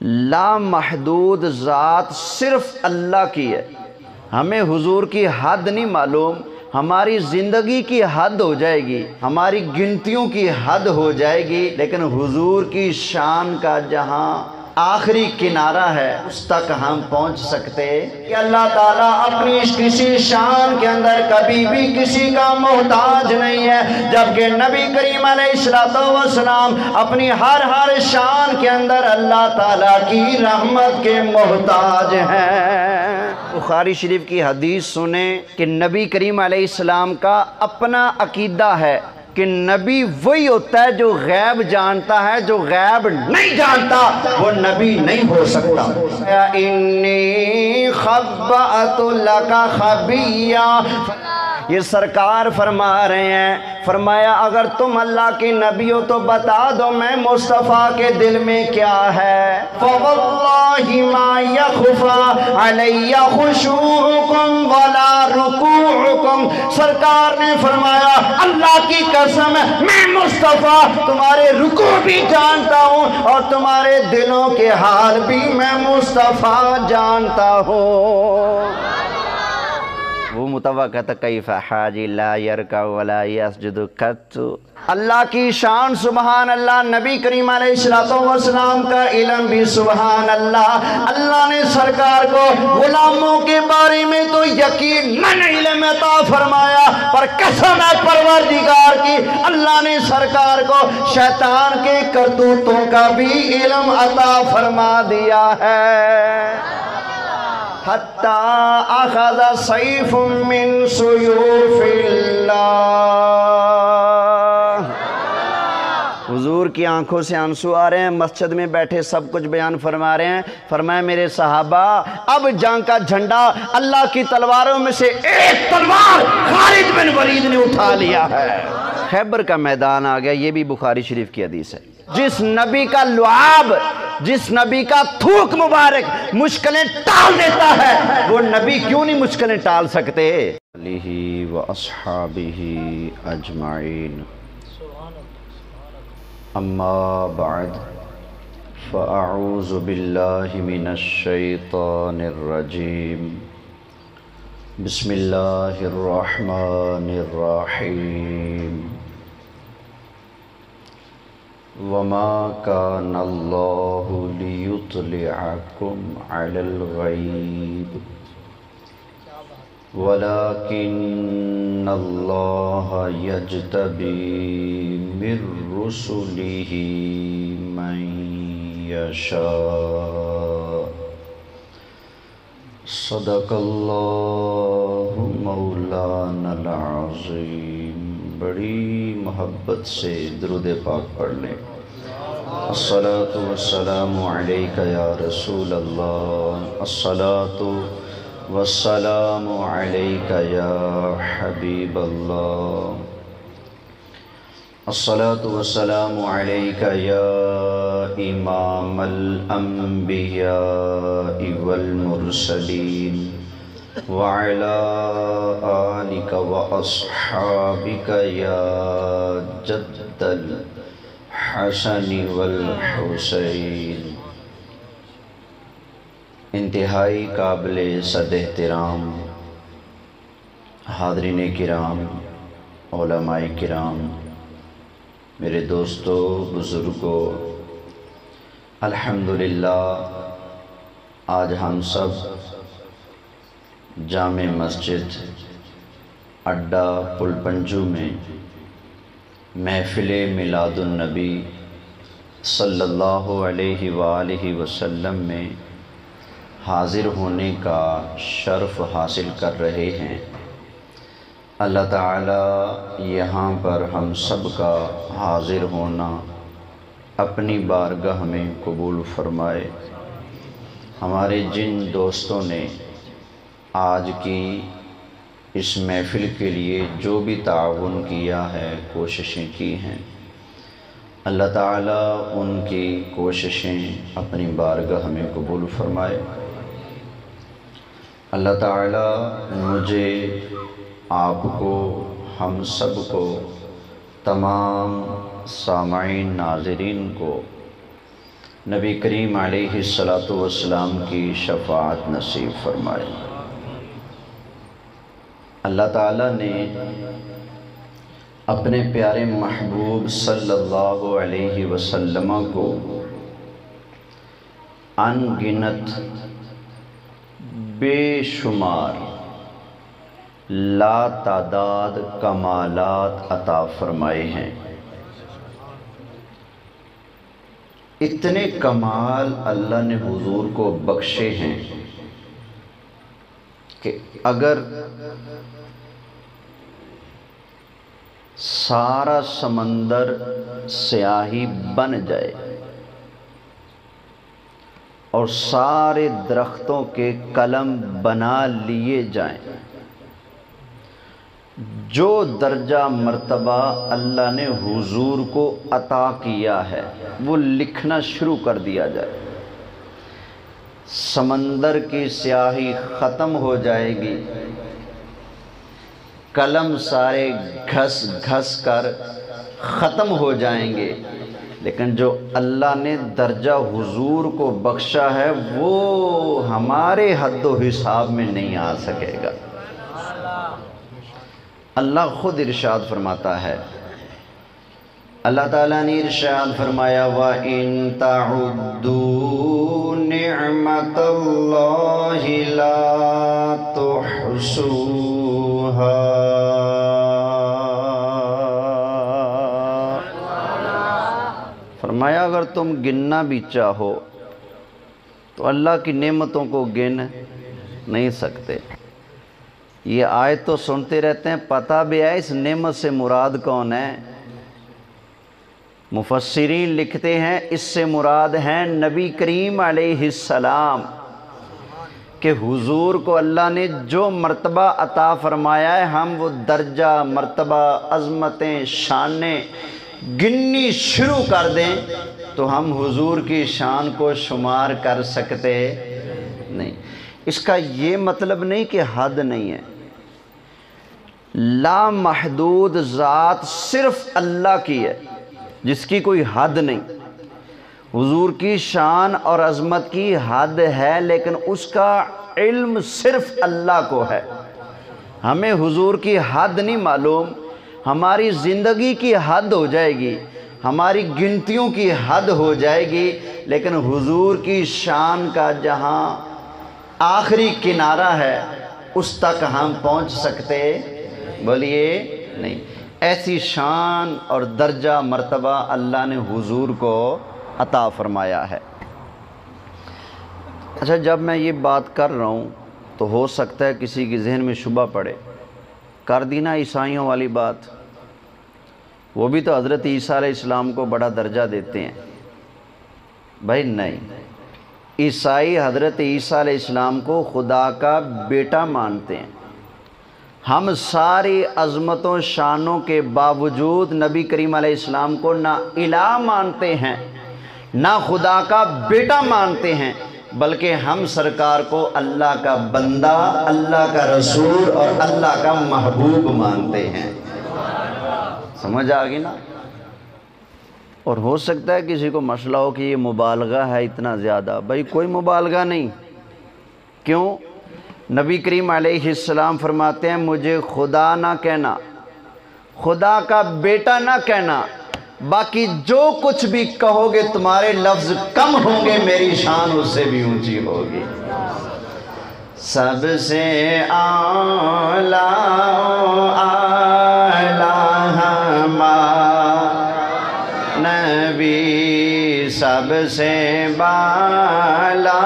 لامحدود ذات صرف اللہ کی ہے۔ ہمیں حضور کی حد نہیں معلوم، ہماری زندگی کی حد ہو جائے گی، ہماری گنتیوں کی حد ہو جائے گی، لیکن حضور کی شان کا جہاں آخری کنارہ ہے اس تک ہم پہنچ سکتے کہ اللہ تعالیٰ اپنی کسی شان کے اندر کبھی بھی کسی کا محتاج نہیں ہے، جبکہ نبی کریم علیہ السلام اپنی ہر شان کے اندر اللہ تعالیٰ کی رحمت کے محتاج ہیں۔ بخاری شریف کی حدیث سنیں کہ نبی کریم علیہ السلام کا اپنا عقیدہ ہے کہ نبی وہی ہوتا ہے جو غیب جانتا ہے، جو غیب نہیں جانتا وہ نبی نہیں ہو سکتا۔ انی خبأت لک خبیّا، یہ سرکار فرما رہے ہیں، فرمایا اگر تم اللہ کے نبی ہو تو بتا دو میں مصطفیٰ کے دل میں کیا ہے۔ فواللہ ما یخفی علی خشوعکم ولا رکوعکم، سرکار نے فرمایا اللہ کی قسم میں مصطفیٰ تمہارے رکوع بھی جانتا ہوں اور تمہارے دلوں کے حال بھی میں مصطفیٰ جانتا ہوں۔ وہ متوقع کہتا کیف حاجی لا یرکع ولا یسجد قط، اللہ کی شان سبحان اللہ، نبی کریم علیہ السلام کا علم بھی سبحان اللہ۔ اللہ نے سرکار کو غلاموں کے بارے میں تو یقیناً علم عطا فرمایا، پر قسم ہے پروردگار کی اللہ نے سرکار کو شیطان کے کرتوتوں کا بھی علم عطا فرما دیا ہے۔ حَتَّى أَخَذَ سَيْفٌ مِّن سُيُوفِ اللَّهِ، حضور کی آنکھوں سے آنسو آ رہے ہیں، مسجد میں بیٹھے سب کچھ بیان فرما رہے ہیں، فرمایا میرے صحابہ اب جنگ کا جھنڈا اللہ کی تلواروں میں سے ایک تلوار خالد بن ولید نے اٹھا لیا ہے۔ خیبر کا میدان آ گیا، یہ بھی بخاری شریف کی حدیث ہے۔ جس نبی کا لعاب، جس نبی کا تھوک مبارک مشکلیں ٹال دیتا ہے، وہ نبی کیوں نہیں مشکلیں ٹال سکتے؟ علیہ واصحابہ اجمعین، اما بعد فاعوذ باللہ من الشیطان الرجیم، بسم اللہ الرحمن الرحیم۔ وَمَا كَانَ اللَّهُ لِيُطْلِعَكُمْ عَلَى الْغَيْبِ وَلَكِنَّ اللَّهَ يَجْتَبِي مِن رُّسُلِهِ مَن يَشَاءُ، صدق اللہ مولانا العظیم۔ بڑی محبت سے درود پاک پڑھ لیں۔ الصلاۃ والسلام علیک یا رسول اللہ، الصلاۃ والسلام علیک یا حبیب اللہ، الصلاۃ والسلام علیک یا امام الانبیاء والمرسلین، وعلى آلك وأصحابك يا جد الحسن والحسین۔ انتہائی قابل صد احترام حاضرین کرام، علماء کرام، میرے دوستو، بزرگوں، الحمدللہ آج ہم سب جامع مسجد اڈا پل پنجو میں محفل میلاد النبی صلی اللہ علیہ وآلہ وسلم میں حاضر ہونے کا شرف حاصل کر رہے ہیں۔ اللہ تعالیٰ یہاں پر ہم سب کا حاضر ہونا اپنی بارگاہ میں قبول فرمائے۔ ہمارے جن دوستوں نے آج کی اس محفل کے لیے جو بھی تعاون کیا ہے، کوششیں کی ہیں، اللہ تعالیٰ ان کی کوششیں اپنی بارگاہ میں قبول فرمائے۔ اللہ تعالیٰ مجھے، آپ کو، ہم سب کو، تمام سامعین ناظرین کو نبی کریم علیہ الصلاۃ والسلام کی شفاعت نصیب فرمائے۔ اللہ تعالیٰ نے اپنے پیارے محبوب صلی اللہ علیہ وسلم کو ان گنت بے شمار لا تعداد کمالات عطا فرمائے ہیں۔ اتنے کمال اللہ نے حضور کو بخشے ہیں کہ اگر سارا سمندر سیاہی بن جائے اور سارے درختوں کے قلم بنا لیے جائیں، جو درجہ مرتبہ اللہ نے حضور کو عطا کیا ہے وہ لکھنا شروع کر دیا جائے، سمندر کی سیاہی ختم ہو جائے گی، قلم سارے گھس گھس کر ختم ہو جائیں گے، لیکن جو اللہ نے درجہ حضور کو بخشا ہے وہ ہمارے حد و حساب میں نہیں آ سکے گا۔ اللہ خود ارشاد فرماتا ہے، اللہ تعالیٰ نے ارشاد فرمایا وَإِن تَعُدُّوا نِعْمَةَ اللَّهِ لَا تُحْصُوهَا۔ فرمایا اگر تم گننا بھی چاہو تو اللہ کی نعمتوں کو گن نہیں سکتے۔ یہ آیت تو سنتے رہتے ہیں، پتہ بھی ہے اس نعمت سے مراد کون ہے۔ مفسرین لکھتے ہیں اس سے مراد ہیں نبی کریم علیہ السلام، کہ حضور کو اللہ نے جو مرتبہ عطا فرمایا ہے ہم وہ درجہ، مرتبہ، عظمتیں، شانیں گننی شروع کر دیں تو ہم حضور کی شان کو شمار کر سکتے نہیں۔ اس کا یہ مطلب نہیں کہ حد نہیں ہے، لا محدود ذات صرف اللہ کی ہے جس کی کوئی حد نہیں۔ حضور کی شان اور عظمت کی حد ہے لیکن اس کا علم صرف اللہ کو ہے۔ ہمیں حضور کی حد نہیں معلوم، ہماری زندگی کی حد ہو جائے گی، ہماری گنتیوں کی حد ہو جائے گی، لیکن حضور کی شان کا جہاں آخری کنارہ ہے اس تک ہم پہنچ سکتے بولیے نہیں۔ ایسی شان اور درجہ مرتبہ اللہ نے حضور کو عطا فرمایا ہے۔ اچھا، جب میں یہ بات کر رہا ہوں تو ہو سکتا ہے کسی کے ذہن میں شبہ پڑے، کر دی نا عیسائیوں والی بات، وہ بھی تو حضرت عیسیٰ علیہ السلام کو بڑا درجہ دیتے ہیں۔ بھائی نہیں، عیسائی حضرت عیسیٰ علیہ السلام کو خدا کا بیٹا مانتے ہیں۔ ہم ساری عظمتوں شانوں کے باوجود نبی کریم علیہ السلام کو نہ الہ مانتے ہیں نہ خدا کا بیٹا مانتے ہیں، بلکہ ہم سرکار کو اللہ کا بندہ، اللہ کا رسول اور اللہ کا محبوب مانتے ہیں۔ سمجھ آ گئی نا؟ اور ہو سکتا ہے کسی کو مسئلہ ہو کہ یہ مبالغہ ہے اتنا زیادہ۔ بھائی کوئی مبالغہ نہیں۔ کیوں؟ نبی کریم علیہ السلام فرماتے ہیں مجھے خدا نہ کہنا، خدا کا بیٹا نہ کہنا، باقی جو کچھ بھی کہو گے تمہارے لفظ کم ہوں گے، میری شان اس سے بھی اونچی ہوگی۔ سب سے اعلیٰ نبی، سب سے بالا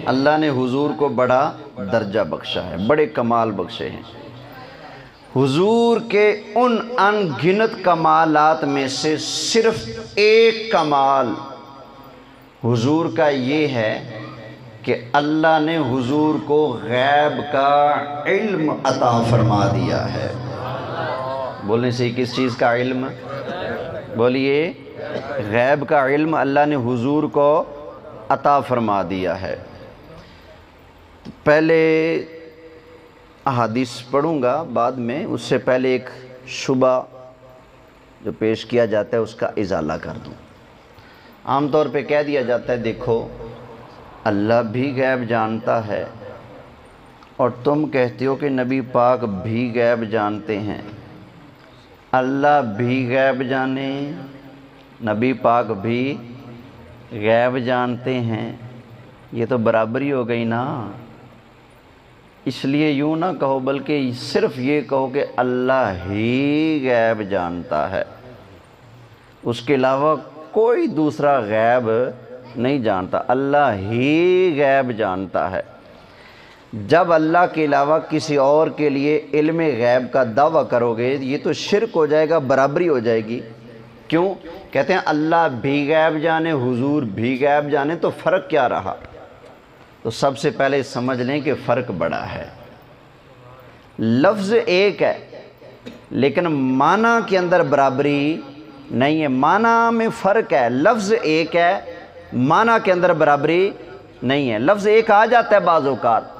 اللہ نے حضور کو بڑا درجہ بخشا ہے، بڑے کمال بخشے ہیں۔ حضور کے ان ان گنت کمالات میں سے صرف ایک کمال حضور کا یہ ہے کہ اللہ نے حضور کو غیب کا علم عطا فرما دیا ہے۔ بولنے سے کس چیز کا علم؟ بولیے، غیب کا علم اللہ نے حضور کو عطا فرما دیا ہے۔ پہلے احادیث پڑھوں گا بعد میں، اس سے پہلے ایک شبہ جو پیش کیا جاتا ہے اس کا ازالہ کر دوں۔ عام طور پہ کہہ دیا جاتا ہے دیکھو اللہ بھی غیب جانتا ہے اور تم کہتے ہو کہ نبی پاک بھی غیب جانتے ہیں، اللہ بھی غیب جانے نبی پاک بھی غیب جانتے ہیں، یہ تو برابری ہو گئی نا۔ اس لیے یوں نہ کہو بلکہ صرف یہ کہو کہ اللہ ہی غیب جانتا ہے، اس کے علاوہ کوئی دوسرا غیب نہیں جانتا، اللہ ہی غیب جانتا ہے۔ جب اللہ کے علاوہ کسی اور کے لیے علم غیب کا دعویٰ کرو گے یہ تو شرک ہو جائے گا، برابری ہو جائے گی۔ کیوں؟ کہتے ہیں اللہ بھی غیب جانے حضور بھی غیب جانے، تو فرق کیا رہا؟ تو سب سے پہلے سمجھ لیں کہ فرق بڑا ہے۔ لفظ ایک ہے لیکن معنی کے اندر برابری نہیں ہے، معنی میں فرق ہے۔ لفظ ایک ہے معنی کے اندر برابری نہیں ہے۔ لفظ ایک آ جاتا ہے بعض اوقات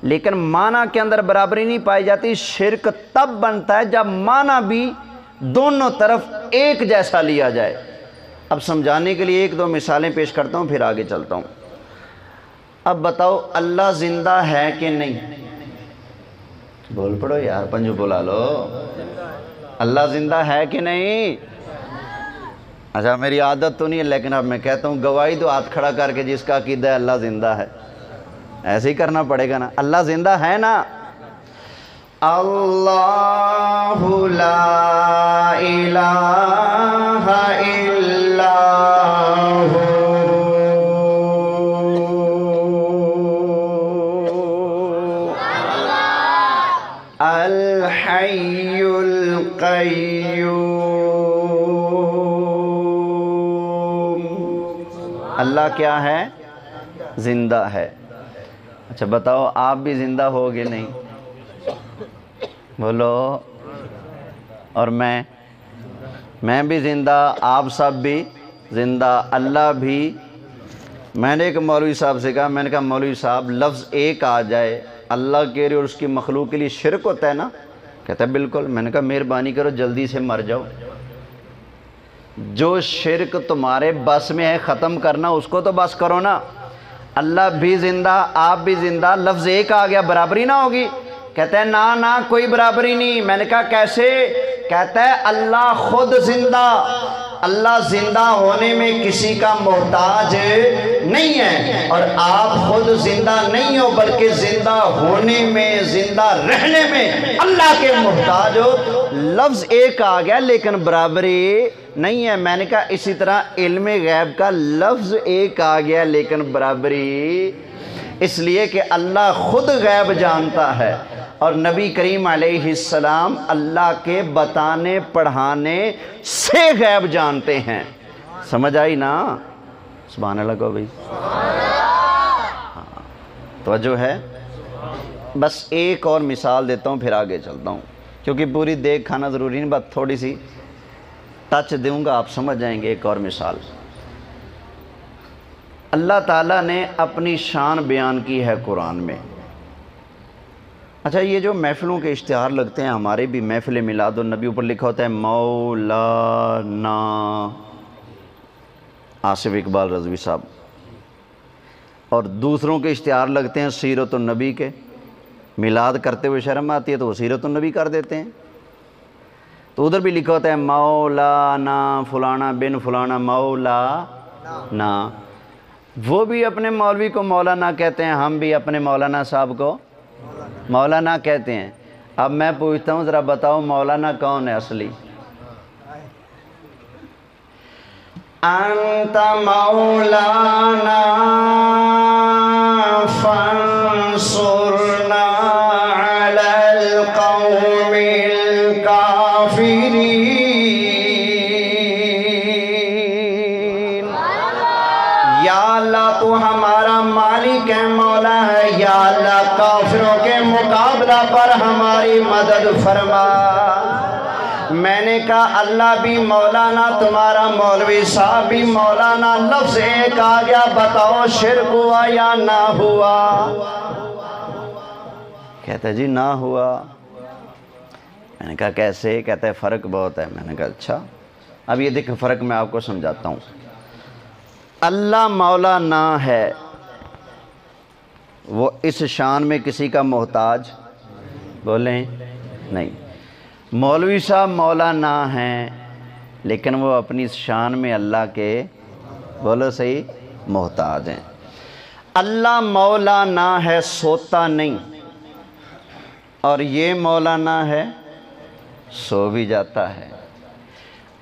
لیکن معنی کے اندر برابری نہیں پائی جاتی۔ شرک تب بنتا ہے جب معنی بھی دونوں طرف ایک جیسا لیا جائے۔ اب سمجھانے کے لیے ایک دو مثالیں پیش کرتا ہوں پھر آگے چلتا ہوں۔ اب بتاؤ اللہ زندہ ہے کہ نہیں؟ بول پڑو یار، پنجو بلا لو۔ اللہ زندہ ہے کہ نہیں؟ اچھا میری عادت تو نہیں ہے لیکن اب میں کہتا ہوں گواہی تو ہاتھ کھڑا کر کے جس کا عقیدہ ہے اللہ زندہ ہے، ایسے ہی کرنا پڑے گا نا۔ اللہ زندہ ہے نا؟ اللہ لا الہ الا ہو الحی القیوم۔ اللہ کیا ہے؟ زندہ ہے۔ اچھا بتاؤ آپ بھی زندہ ہوگے نہیں؟ بولو۔ اور میں بھی زندہ، آپ سب بھی زندہ، اللہ بھی۔ میں نے ایک مولوی صاحب سے کہا، میں نے کہا مولوی صاحب لفظ ایک آ جائے اللہ کے لیے اور اس کی مخلوق کے لیے شرک ہوتا ہے نا؟ کہتا ہے بالکل۔ میں نے کہا مہربانی کرو جلدی سے مر جاؤ، جو شرک تمہارے بس میں ہے ختم کرنا اس کو تو بس کرو نا۔ اللہ بھی زندہ آپ بھی زندہ، لفظ ایک آ گیا، برابری نہ ہوگی؟ کہتا ہے نا کوئی برابری نہیں۔ میں نے کہا کیسے؟ کہتا ہے اللہ خود زندہ، اللہ زندہ ہونے میں کسی کا محتاج نہیں ہے اور آپ خود زندہ نہیں ہو بلکہ زندہ ہونے میں زندہ رہنے میں اللہ کے محتاج ہو۔ لفظ ایک آ گیا لیکن برابری نہیں ہے۔ میں نے کہا اسی طرح علم غیب کا لفظ ایک آ گیا لیکن برابری اس لیے کہ اللہ خود غیب جانتا ہے اور نبی کریم علیہ السلام اللہ کے بتانے پڑھانے سے غیب جانتے ہیں۔ سمجھ آئی نا؟ سبحان اللہ کو بھائی، توجہ ہے؟ بس ایک اور مثال دیتا ہوں پھر آگے چلتا ہوں کیونکہ پوری دیکھ کھانا ضروری نہیں، بس تھوڑی سی ٹچ دوں گا آپ سمجھ جائیں گے۔ ایک اور مثال، اللہ تعالیٰ نے اپنی شان بیان کی ہے قرآن میں۔ اچھا یہ جو محفلوں کے اشتہار لگتے ہیں، ہمارے بھی محفل میلاد النبی اوپر لکھا ہوتا ہے مولانا آصف اقبال رضوی صاحب، اور دوسروں کے اشتہار لگتے ہیں سیرت النبی کے، میلاد کرتے ہوئے شرم آتی ہے تو وہ سیرت النبی کر دیتے ہیں، تو ادھر بھی لکھا ہوتا ہے مولانا فلانا بن فلانا مولانا۔ وہ بھی اپنے مولوی کو مولانا کہتے ہیں، ہم بھی اپنے مولانا صاحب کو مولانا کہتے ہیں۔ اب میں پوچھتا ہوں ذرا بتاؤ مولانا کون ہے اصلی؟ انت مولانا فانصرنا علی القوم الکافرین۔ یا اللہ تو ہمارا مالک ہے، مولا ہے، یا اللہ کافروں کے مقابلہ پر ہماری مدد فرما۔ میں نے کہا اللہ بھی مولانا، تمہارا مولوی صاحب بھی مولانا، لفظ ایک آ گیا، بتاؤ شرک ہوا یا نہ ہوا؟ کہتا جی نہ ہوا۔ میں نے کہا کیسے؟ کہتا ہے فرق بہت ہے۔ میں نے کہا اچھا، اب یہ دیکھ فرق میں آپ کو سمجھاتا ہوں۔ اللہ مولا نہ ہے، وہ اس شان میں کسی کا محتاج بولیں نہیں۔ مولوی صاحب مولا نہ ہیں لیکن وہ اپنی شان میں اللہ کے بولو صحیح محتاج ہیں۔ اللہ مولا نہ ہے، سوتا نہیں، اور یہ مولا نہ ہے، سو بھی جاتا ہے۔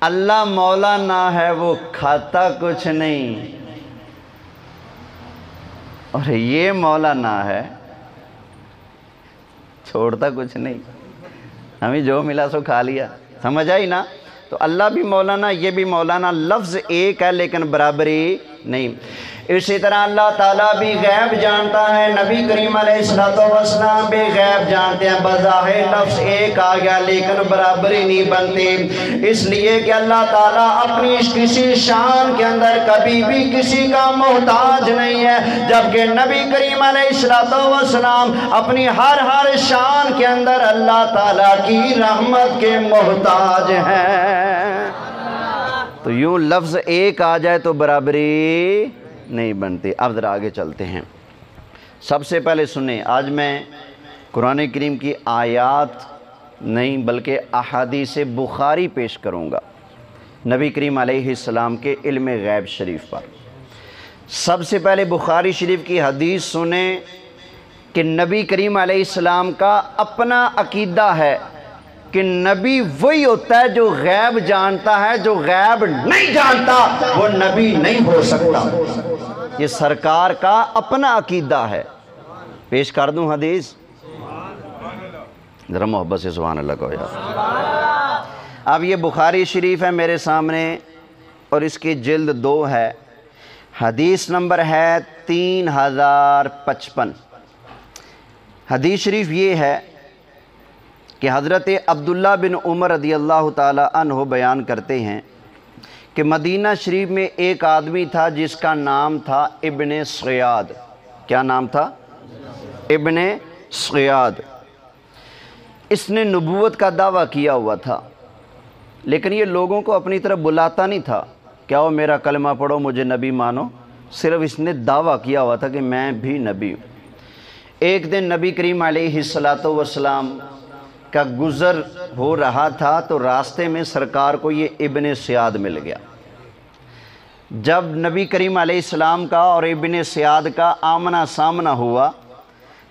اللہ مولا نہ ہے، وہ کھاتا کچھ نہیں، اور یہ مولا نہ ہے، چھوڑتا کچھ نہیں، ہمیں جو ملا سو کھا لیا۔ سمجھ آئی نا؟ تو اللہ بھی مولانا، یہ بھی مولانا، لفظ ایک ہے لیکن برابری نہیں۔ اسی طرح اللہ تعالیٰ بھی غیب جانتا ہے، نبی کریم علیہ السلام بھی غیب جانتے ہیں۔ بظاہر لفظ ایک آ گیا لیکن برابری نہیں بنتی، اس لیے کہ اللہ تعالیٰ اپنی کسی شان کے اندر کبھی بھی کسی کا محتاج نہیں ہے، جبکہ نبی کریم علیہ السلام اپنی ہر شان کے اندر اللہ تعالیٰ کی رحمت کے محتاج ہیں۔ تو یوں لفظ ایک آ جائے تو برابری نہیں بنتی۔ اب ذرا آگے چلتے ہیں۔ سب سے پہلے سنیں، آج میں قرآن کریم کی آیات نہیں بلکہ احادیث بخاری پیش کروں گا نبی کریم علیہ السلام کے علم غیب شریف پر۔ سب سے پہلے بخاری شریف کی حدیث سنیں کہ نبی کریم علیہ السلام کا اپنا عقیدہ ہے کہ نبی وہی ہوتا ہے جو غیب جانتا ہے، جو غیب نہیں جانتا وہ نبی نہیں ہو سکتا۔ یہ سرکار کا اپنا عقیدہ ہے۔ پیش کر دوں حدیث؟ ذرا محبت سے سبحان اللہ کہو یار۔ اب یہ بخاری شریف ہے میرے سامنے اور اس کی جلد 2 ہے، حدیث نمبر ہے 3055۔ حدیث شریف یہ ہے کہ حضرت عبداللہ بن عمر رضی اللہ تعالی عنہ بیان کرتے ہیں کہ مدینہ شریف میں ایک آدمی تھا جس کا نام تھا ابن صیاد۔ کیا نام تھا؟ ابن صیاد۔ اس نے نبوت کا دعویٰ کیا ہوا تھا لیکن یہ لوگوں کو اپنی طرف بلاتا نہیں تھا کہ آؤ میرا کلمہ پڑھو مجھے نبی مانو، صرف اس نے دعویٰ کیا ہوا تھا کہ میں بھی نبی ہوں۔ ایک دن نبی کریم علیہ السلام کا گزر ہو رہا تھا تو راستے میں سرکار کو یہ ابن صیاد مل گیا۔ جب نبی کریم علیہ السلام کا اور ابن صیاد کا آمنا سامنا ہوا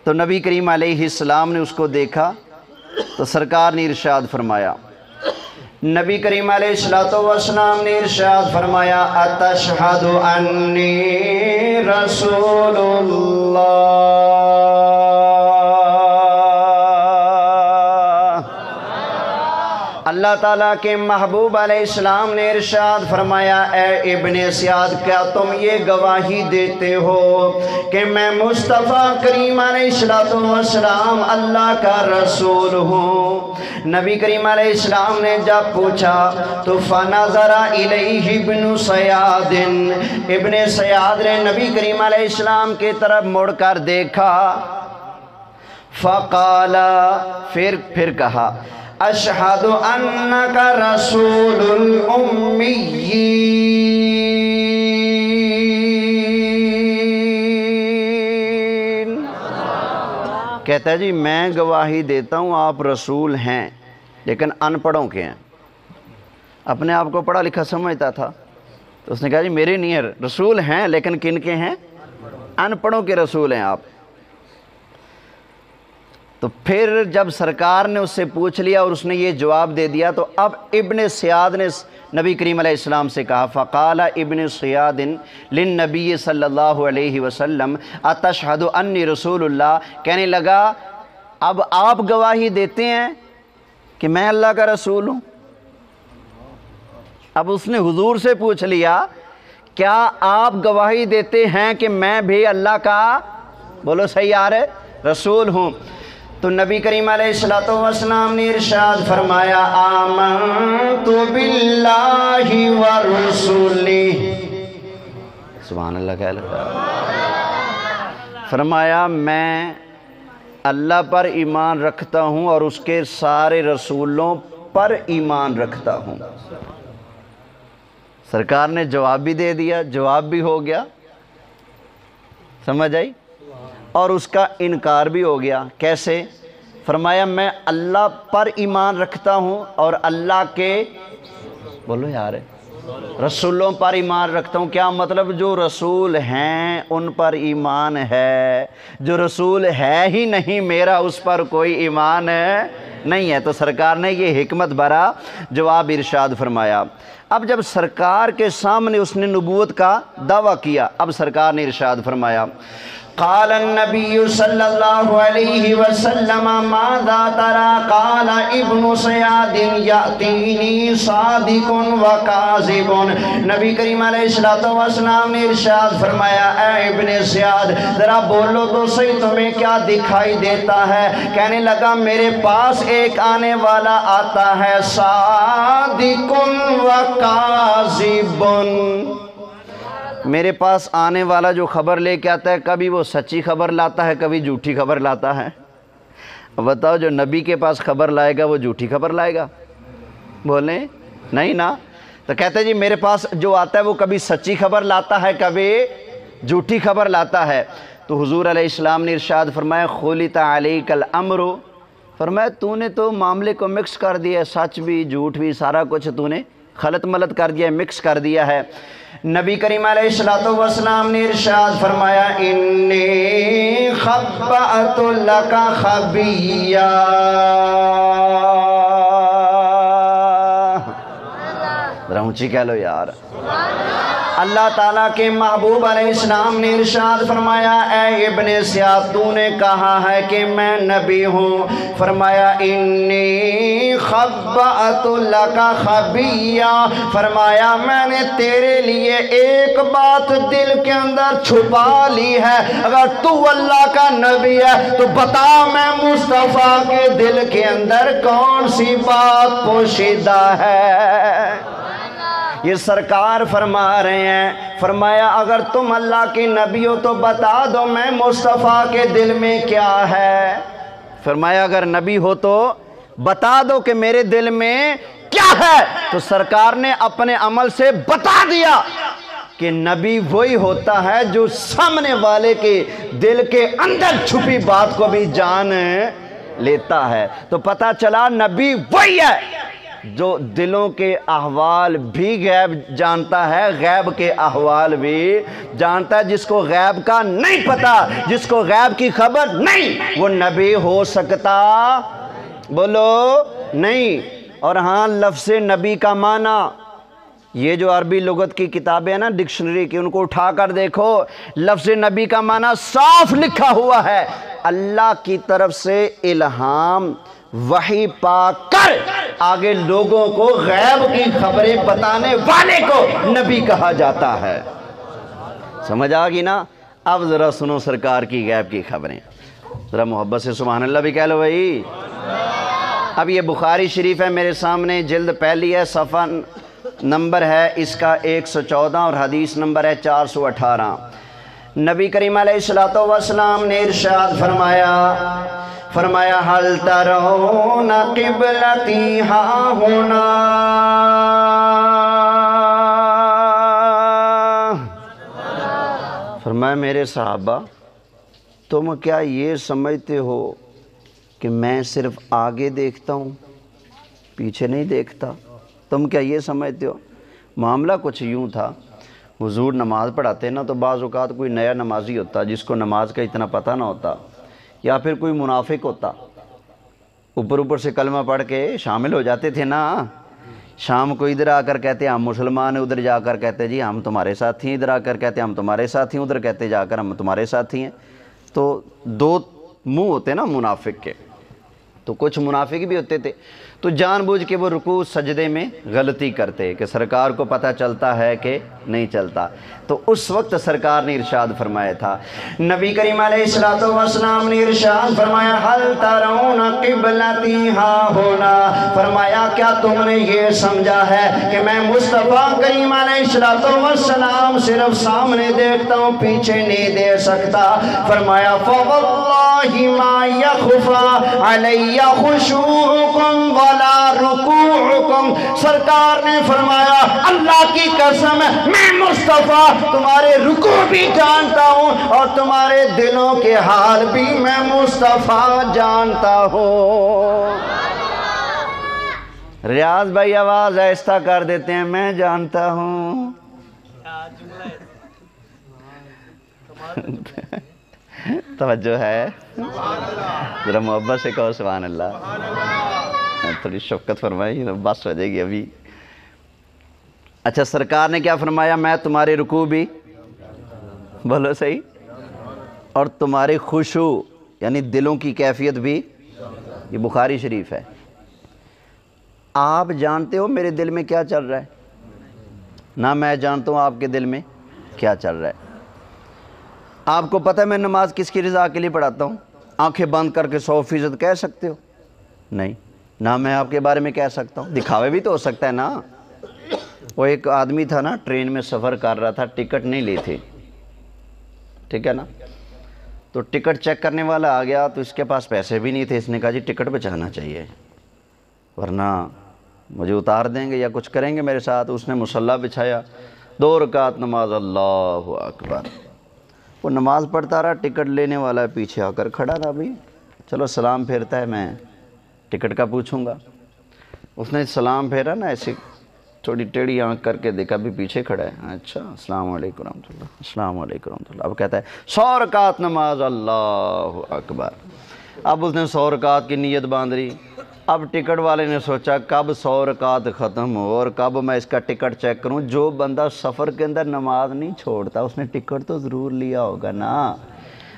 تو نبی کریم علیہ السلام نے اس کو دیکھا تو سرکار نے ارشاد فرمایا، نبی کریم علیہ السلام نے ارشاد فرمایا، اتشہد انی رسول اللہ۔ اللہ تعالیٰ کے محبوب علیہ السلام نے ارشاد فرمایا، اے ابن صیاد کیا تم یہ گواہی دیتے ہو کہ میں مصطفیٰ کریم علیہ السلام اللہ کا رسول ہوں؟ نبی کریم علیہ السلام نے جب پوچھا تو فنظر الیہ ابن صیاد، ابن صیاد نے نبی کریم علیہ السلام کی طرف مڑ کر دیکھا، فقال، پھر کہا، اشہد انک رسول الامین۔ کہتا ہے جی میں گواہی دیتا ہوں آپ رسول ہیں لیکن ان پڑھوں کے ہیں۔ اپنے آپ کو پڑھا لکھا سمجھتا تھا تو اس نے کہا جی میرے نہیں ہے، رسول ہیں لیکن کن کے ہیں؟ ان پڑھوں کے رسول ہیں آپ۔ تو پھر جب سرکار نے اس سے پوچھ لیا اور اس نے یہ جواب دے دیا تو اب ابن صیاد نے نبی کریم علیہ السلام سے کہا، فقال ابن صیاد للنبی صلی اللہ علیہ وسلم اتشہد انی رسول اللہ، کہنے لگا اب آپ گواہی دیتے ہیں کہ میں اللہ کا رسول ہوں؟ اب اس نے حضور سے پوچھ لیا کیا آپ گواہی دیتے ہیں کہ میں بھی اللہ کا بولو صحیح آ رہے رسول ہوں؟ تو نبی کریم علیہ السلام نے ارشاد فرمایا، آمنت باللہ ورسولہ۔ سبحان اللہ کہہ لگا، فرمایا میں اللہ پر ایمان رکھتا ہوں اور اس کے سارے رسولوں پر ایمان رکھتا ہوں۔ سرکار نے جواب بھی دے دیا، جواب بھی ہو گیا، سمجھ آئی، اور اس کا انکار بھی ہو گیا۔ کیسے؟ فرمایا میں اللہ پر ایمان رکھتا ہوں اور اللہ کے، بولو یار، رسولوں پر ایمان رکھتا ہوں۔ کیا مطلب؟ جو رسول ہیں ان پر ایمان ہے، جو رسول ہے ہی نہیں میرا اس پر کوئی ایمان نہیں ہے۔ تو سرکار نے یہ حکمت بھرا جواب ارشاد فرمایا۔ اب جب سرکار کے سامنے اس نے نبوت کا دعویٰ کیا، اب سرکار نے ارشاد فرمایا، قال النبی صلی اللہ علیہ وسلم ماذا ترى قال ابن سیاد یأتینی صادق و کاذب۔ نبی کریم علیہ السلام نے ارشاد فرمایا، اے ابن سیاد ذرا بولو تو صحیح تمہیں کیا دکھائی دیتا ہے؟ کہنے لگا میرے پاس ایک آنے والا آتا ہے، صادق و کاذب۔ میرے پاس آنے والا جو خبر لے کے آتا ہے، کبھی وہ سچی خبر لاتا ہے، کبھی جھوٹی خبر لاتا ہے۔ بتاؤ جو نبی کے پاس خبر لائے گا وہ جھوٹی خبر لائے گا؟ بولیں نہیں نا۔ تو کہتے ہیں جی میرے پاس جو آتا ہے وہ کبھی سچی خبر لاتا ہے، کبھی جھوٹی خبر لاتا ہے۔ تو حضور علیہ السلام نے ارشاد فرمایا، خلط علیک الامر، فرمایا تو نے تو معاملے کو مکس کر دیا ہے، سچ بھی جھوٹ بھی سارا کچھ تو نے خلط ملط کر دیا ہے، مکس کر دیا ہے۔ نبی کریم علیہ السلام نے ارشاد فرمایا، انی خبأت لک خبیّا، ذرا اونچی کہہ لو یار۔ اللہ تعالیٰ کے محبوب علیہ السلام نے ارشاد فرمایا، اے ابن سیاد تو نے کہا ہے کہ میں نبی ہوں، فرمایا انی خبأت لک خبیّا، فرمایا میں نے تیرے لیے ایک بات دل کے اندر چھپا لی ہے، اگر تو اللہ کا نبی ہے تو بتا میں مصطفیٰ کے دل کے اندر کون سی بات پوشیدہ ہے۔ یہ سرکار فرما رہے ہیں، فرمایا اگر تم اللہ کے نبی ہو تو بتا دو میں مصطفیٰ کے دل میں کیا ہے۔ فرمایا اگر نبی ہو تو بتا دو کہ میرے دل میں کیا ہے۔ تو سرکار نے اپنے عمل سے بتا دیا کہ نبی وہی ہوتا ہے جو سامنے والے کے دل کے اندر چھپی بات کو بھی جان لیتا ہے۔ تو پتہ چلا نبی وہی ہے جو دلوں کے احوال بھی غیب جانتا ہے، غیب کے احوال بھی جانتا ہے۔ جس کو غیب کا نہیں پتا، جس کو غیب کی خبر نہیں، وہ نبی ہو سکتا؟ بولو نہیں۔ اور ہاں لفظ نبی کا معنی، یہ جو عربی لغت کی کتابیں ہیں نا ڈکشنری کی، ان کو اٹھا کر دیکھو، لفظ نبی کا معنی صاف لکھا ہوا ہے، اللہ کی طرف سے الہام وحی پا کر آگے لوگوں کو غیب کی خبریں بتانے والے کو نبی کہا جاتا ہے۔ سمجھ آگی نا؟ اب ذرا سنو سرکار کی غیب کی خبریں، ذرا محبت سے سبحان اللہ بھی کہہ لو بھائی۔ اب یہ بخاری شریف ہے میرے سامنے، جلد پہلی ہے، صفحہ نمبر ہے اس کا 114 اور حدیث نمبر ہے 418۔ نبی کریم علیہ السلام نے ارشاد فرمایا حل ترون قبلتی ہاں ہونا، فرمایا میرے صحابہ تم کیا یہ سمجھتے ہو کہ میں صرف آگے دیکھتا ہوں پیچھے نہیں دیکھتا؟ تم کیا یہ سمجھتے ہو؟ معاملہ کچھ یوں تھا، حضور نماز پڑھاتے نا تو بعض اوقات کوئی نیا نمازی ہوتا جس کو نماز کا اتنا پتہ نہ ہوتا، یا پھر کوئی منافق ہوتا، اوپر سے کلمہ پڑھ کے شامل ہو جاتے تھے نا، شام کو ادھر آ کر کہتے ہم مسلمان ہیں، ادھر جا کر کہتے جی ہم تمہارے ساتھی ہیں، ادھر آ کر کہتے ہم تمہارے ساتھی ہیں، ادھر کہتے جا کر ہم تمہارے ساتھی ہیں۔ تو دو منہ ہوتے نا منافق کے، تو کچھ منافق بھی ہوتے تھے۔ تو جان بوجھ کے وہ رکوع سجدے میں غلطی کرتے کہ سرکار کو پتہ چلتا ہے کہ نہیں چلتا. تو اس وقت سرکار نے ارشاد فرمایا تھا, نبی کریم علیہ السلام نے ارشاد فرمایا حل ترون قبلتی ہاں ہونا, فرمایا کیا تم نے یہ سمجھا ہے کہ میں مصطفیٰ کریم علیہ السلام صرف سامنے دیکھتا ہوں, پیچھے نہیں دیکھ سکتا. فرمایا فواللہ ما یخفی علی خشوعکم ولا رکوعکم, سرکار نے فرمایا اللہ کی قسم میں مصطفیٰ تمہارے رکوع بھی جانتا ہوں اور تمہارے دلوں کے حال بھی میں مصطفیٰ جانتا ہوں. ریاض بھائی آواز ایسا کر دیتے ہیں, میں جانتا ہوں. توجہ ہے, ذرا محبت سے کہو سبحان اللہ, تھوڑی شفقت فرمائی, بس ہو جائے گی ابھی. اچھا سرکار نے کیا فرمایا, میں تمہارے رکوع بھی بولو صحیح, اور تمہارے خشوع یعنی دلوں کی کیفیت بھی, یہ بخاری شریف ہے. آپ جانتے ہو میرے دل میں کیا چل رہا ہے, نہ میں جانتا ہوں آپ کے دل میں کیا چل رہا ہے. آپ کو پتہ ہے میں نماز کس کی رضا کے لیے پڑھاتا ہوں؟ آنکھیں بند کر کے 100% کہہ سکتے ہو؟ نہیں, نہ میں آپ کے بارے میں کہہ سکتا ہوں, دکھاوے بھی تو ہو سکتا ہے نا. وہ ایک آدمی تھا نا, ٹرین میں سفر کر رہا تھا, ٹکٹ نہیں لی تھی, ٹھیک ہے نا, تو ٹکٹ چیک کرنے والا آ گیا تو اس کے پاس پیسے بھی نہیں تھے. اس نے کہا جی ٹکٹ بچانا چاہیے ورنہ مجھے اتار دیں گے یا کچھ کریں گے میرے ساتھ. اس نے مصلی بچھایا, 2 رکعت نماز, اللہ اکبر. وہ نماز پڑھتا رہا, ٹکٹ لینے والا پیچھے آ کر کھڑا رہا, بھائی چلو سلام پھیرتا ہے میں ٹکٹ کا پوچھوں گا. اس نے سلام پھیرا نا, ایسے تھوڑی ٹیڑھی آنکھ کر کے دیکھا بھی پیچھے کھڑا ہے. اچھا السلام علیکم ورحمۃ اللہ, السلام علیکم ورحمۃ اللہ. اب کہتا ہے 100 رکعت نماز, اللہ اکبر. اب اس نے 100 رکعت کی نیت باندھ لی. اب ٹکٹ والے نے سوچا کب 100 رکعت ختم ہو اور کب میں اس کا ٹکٹ چیک کروں. جو بندہ سفر کے اندر نماز نہیں چھوڑتا اس نے ٹکٹ تو ضرور لیا ہوگا نا.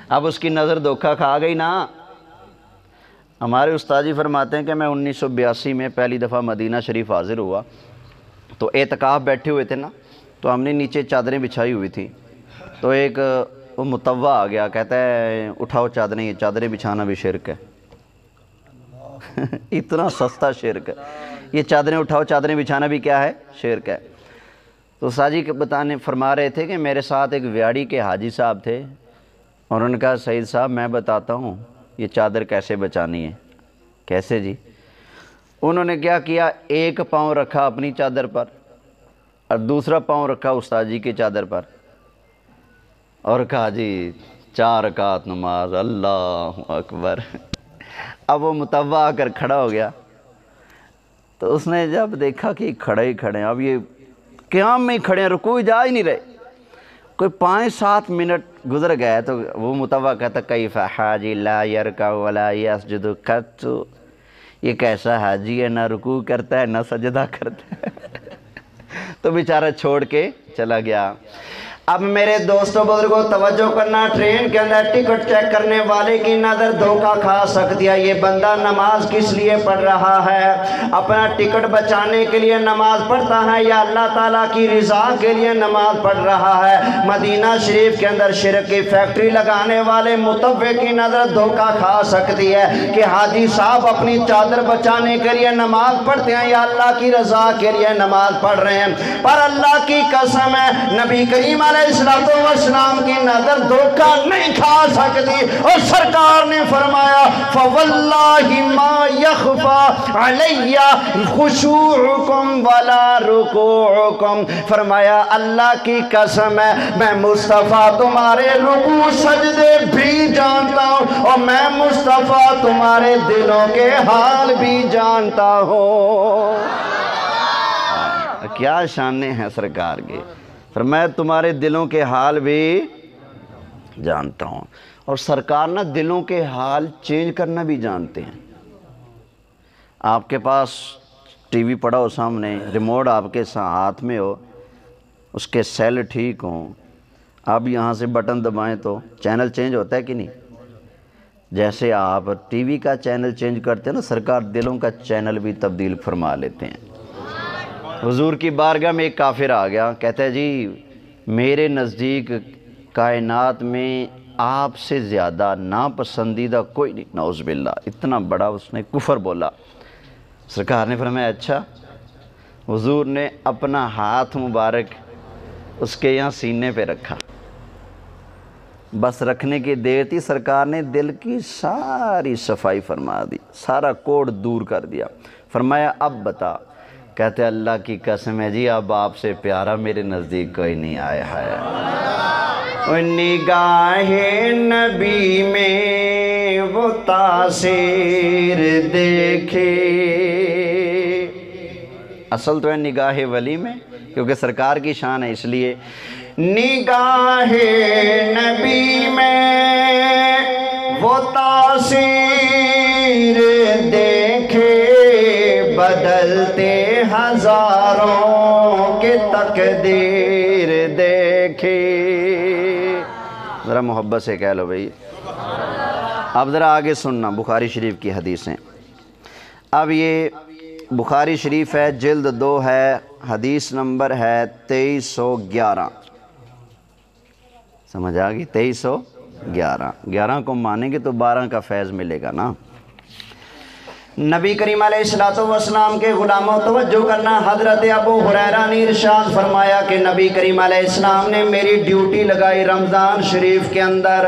اب اس کی نظر دھوکہ کھا گئی نا. ہمارے استاد جی فرماتے ہیں کہ میں 1982 میں پہلی دفعہ مدینہ شریف حاضر ہوا, تو اعتکاف بیٹھے ہوئے تھے نا, تو ہم نے نیچے چادریں بچھائی ہوئی تھی. تو ایک وہ متوا آ گیا, کہتا ہے اٹھاؤ چادریں, یہ چادریں بچھانا بھی شرک ہے. اتنا سستا شرک ہے, یہ چادریں اٹھاؤ چادریں بچھانا بھی کیا ہے, شرک ہے. تو استاد جی فرما رہے تھے کہ میرے ساتھ ایک ویاڑی کے حاجی صاحب تھے, اور انہوں نے کہا سعید صاحب میں بتاتا ہوں یہ چادر کیسے بچانی ہے. کیسے جی؟ انہوں نے کیا کیا, ایک پاؤں رکھا اپنی چادر پر اور دوسرا پاؤں رکھا استاد جی کی چادر پر, اور کہا جی 4 رکعت نماز, اللہ اکبر. اب وہ متوا آ کر کھڑا ہو گیا, تو اس نے جب دیکھا کہ کھڑے ہی کھڑے ہیں, اب یہ قیام میں ہی کھڑے ہیں, رکوع جا ہی نہیں رہے. کوئی 5-7 منٹ گزر گئے تو وہ متوا کہتا کیف حاجی لا یرکع ولا یسجد قط, یہ کیسا حاجی ہے, نہ رکوع کرتا ہے نہ سجدہ کرتا ہے. تو بیچارہ چھوڑ کے چلا گیا. اب میرے دوستوں بزرگوں توجہ کرنا, ٹرین کے اندر ٹکٹ چیک کرنے والے کی نظر دھوکہ کھا سکتی ہے. یہ بندہ نماز کس لیے پڑھ رہا ہے؟ اپنا ٹکٹ بچانے کے لیے نماز پڑھتا ہے یا اللہ تعالیٰ کی رضا کے لیے نماز پڑھ رہا ہے؟ مدینہ شریف کے اندر شرک کی فیکٹری لگانے والے متوع کی نظر دھوکہ کھا سکتی ہے کہ حاجی صاحب اپنی چادر بچانے کے لیے نماز پڑھتے ہیں یا اللہ کی رضا کے لیے نماز پڑھ رہے ہیں. پر اللہ کی قسم ہے نبی کریم علیہ السلام کی نظر دھوکہ نہیں کھا سکتی. اور سرکار نے فرمایا فواللہ ما یخفی علی خشوعکم ولا رکوعکم, فرمایا اللہ کی قسم ہے میں مصطفیٰ تمہارے رکوع سجدے بھی جانتا ہوں اور میں مصطفیٰ تمہارے دلوں کے حال بھی جانتا ہوں. کیا شانیں ہیں سرکار کے, فرمایا تمہارے دلوں کے حال بھی جانتا ہوں. اور سرکار نا دلوں کے حال چینج کرنا بھی جانتے ہیں. آپ کے پاس ٹی وی پڑا ہو سامنے, ریموٹ آپ کے ہاتھ میں ہو, اس کے سیل ٹھیک ہوں, آپ یہاں سے بٹن دبائیں تو چینل چینج ہوتا ہے کہ نہیں؟ جیسے آپ ٹی وی کا چینل چینج کرتے ہیں نا، سرکار دلوں کا چینل بھی تبدیل فرما لیتے ہیں۔ حضور کی بارگاہ میں ایک کافر آ گیا، کہتا ہے جی میرے نزدیک کائنات میں آپ سے زیادہ ناپسندیدہ کوئی نہیں، نعوذ باللہ، اتنا بڑا اس نے کفر بولا۔ سرکار نے فرمایا اچھا۔ حضور نے اپنا ہاتھ مبارک اس کے یہاں سینے پہ رکھا، بس رکھنے کی دیر تھی، سرکار نے دل کی ساری صفائی فرما دی، سارا کوڑ دور کر دیا۔ فرمایا اب بتا، کہتے اللہ کی قسم ہے جی اب آپ سے پیارا میرے نزدیک کوئی نہیں آیا ہے۔ نگاہ نبی میں وہ تاثیر دیکھے، اصل تو ہے نگاہ ولی میں، کیونکہ سرکار کی شان ہے، اس لیے نگاہ نبی میں وہ تاثیر دیکھے، بدلتے ہزاروں کے تقدیر دیکھے۔ ذرا محبت سے کہہ لو بھئی۔ اب ذرا آگے سننا، بخاری شریف کی حدیثیں۔ اب یہ بخاری شریف ہے، جلد 2 ہے، حدیث نمبر ہے 2311۔ سمجھ آ گئی؟ 2311، 11 کو مانیں گے تو 12 کا فیض ملے گا نا۔ نبی کریم علیہ السلام کے غلاموں توجہ کرنا، حضرت ابو ہریرہ نے ارشاد فرمایا کہ نبی کریم علیہ السلام نے میری ڈیوٹی لگائی رمضان شریف کے اندر۔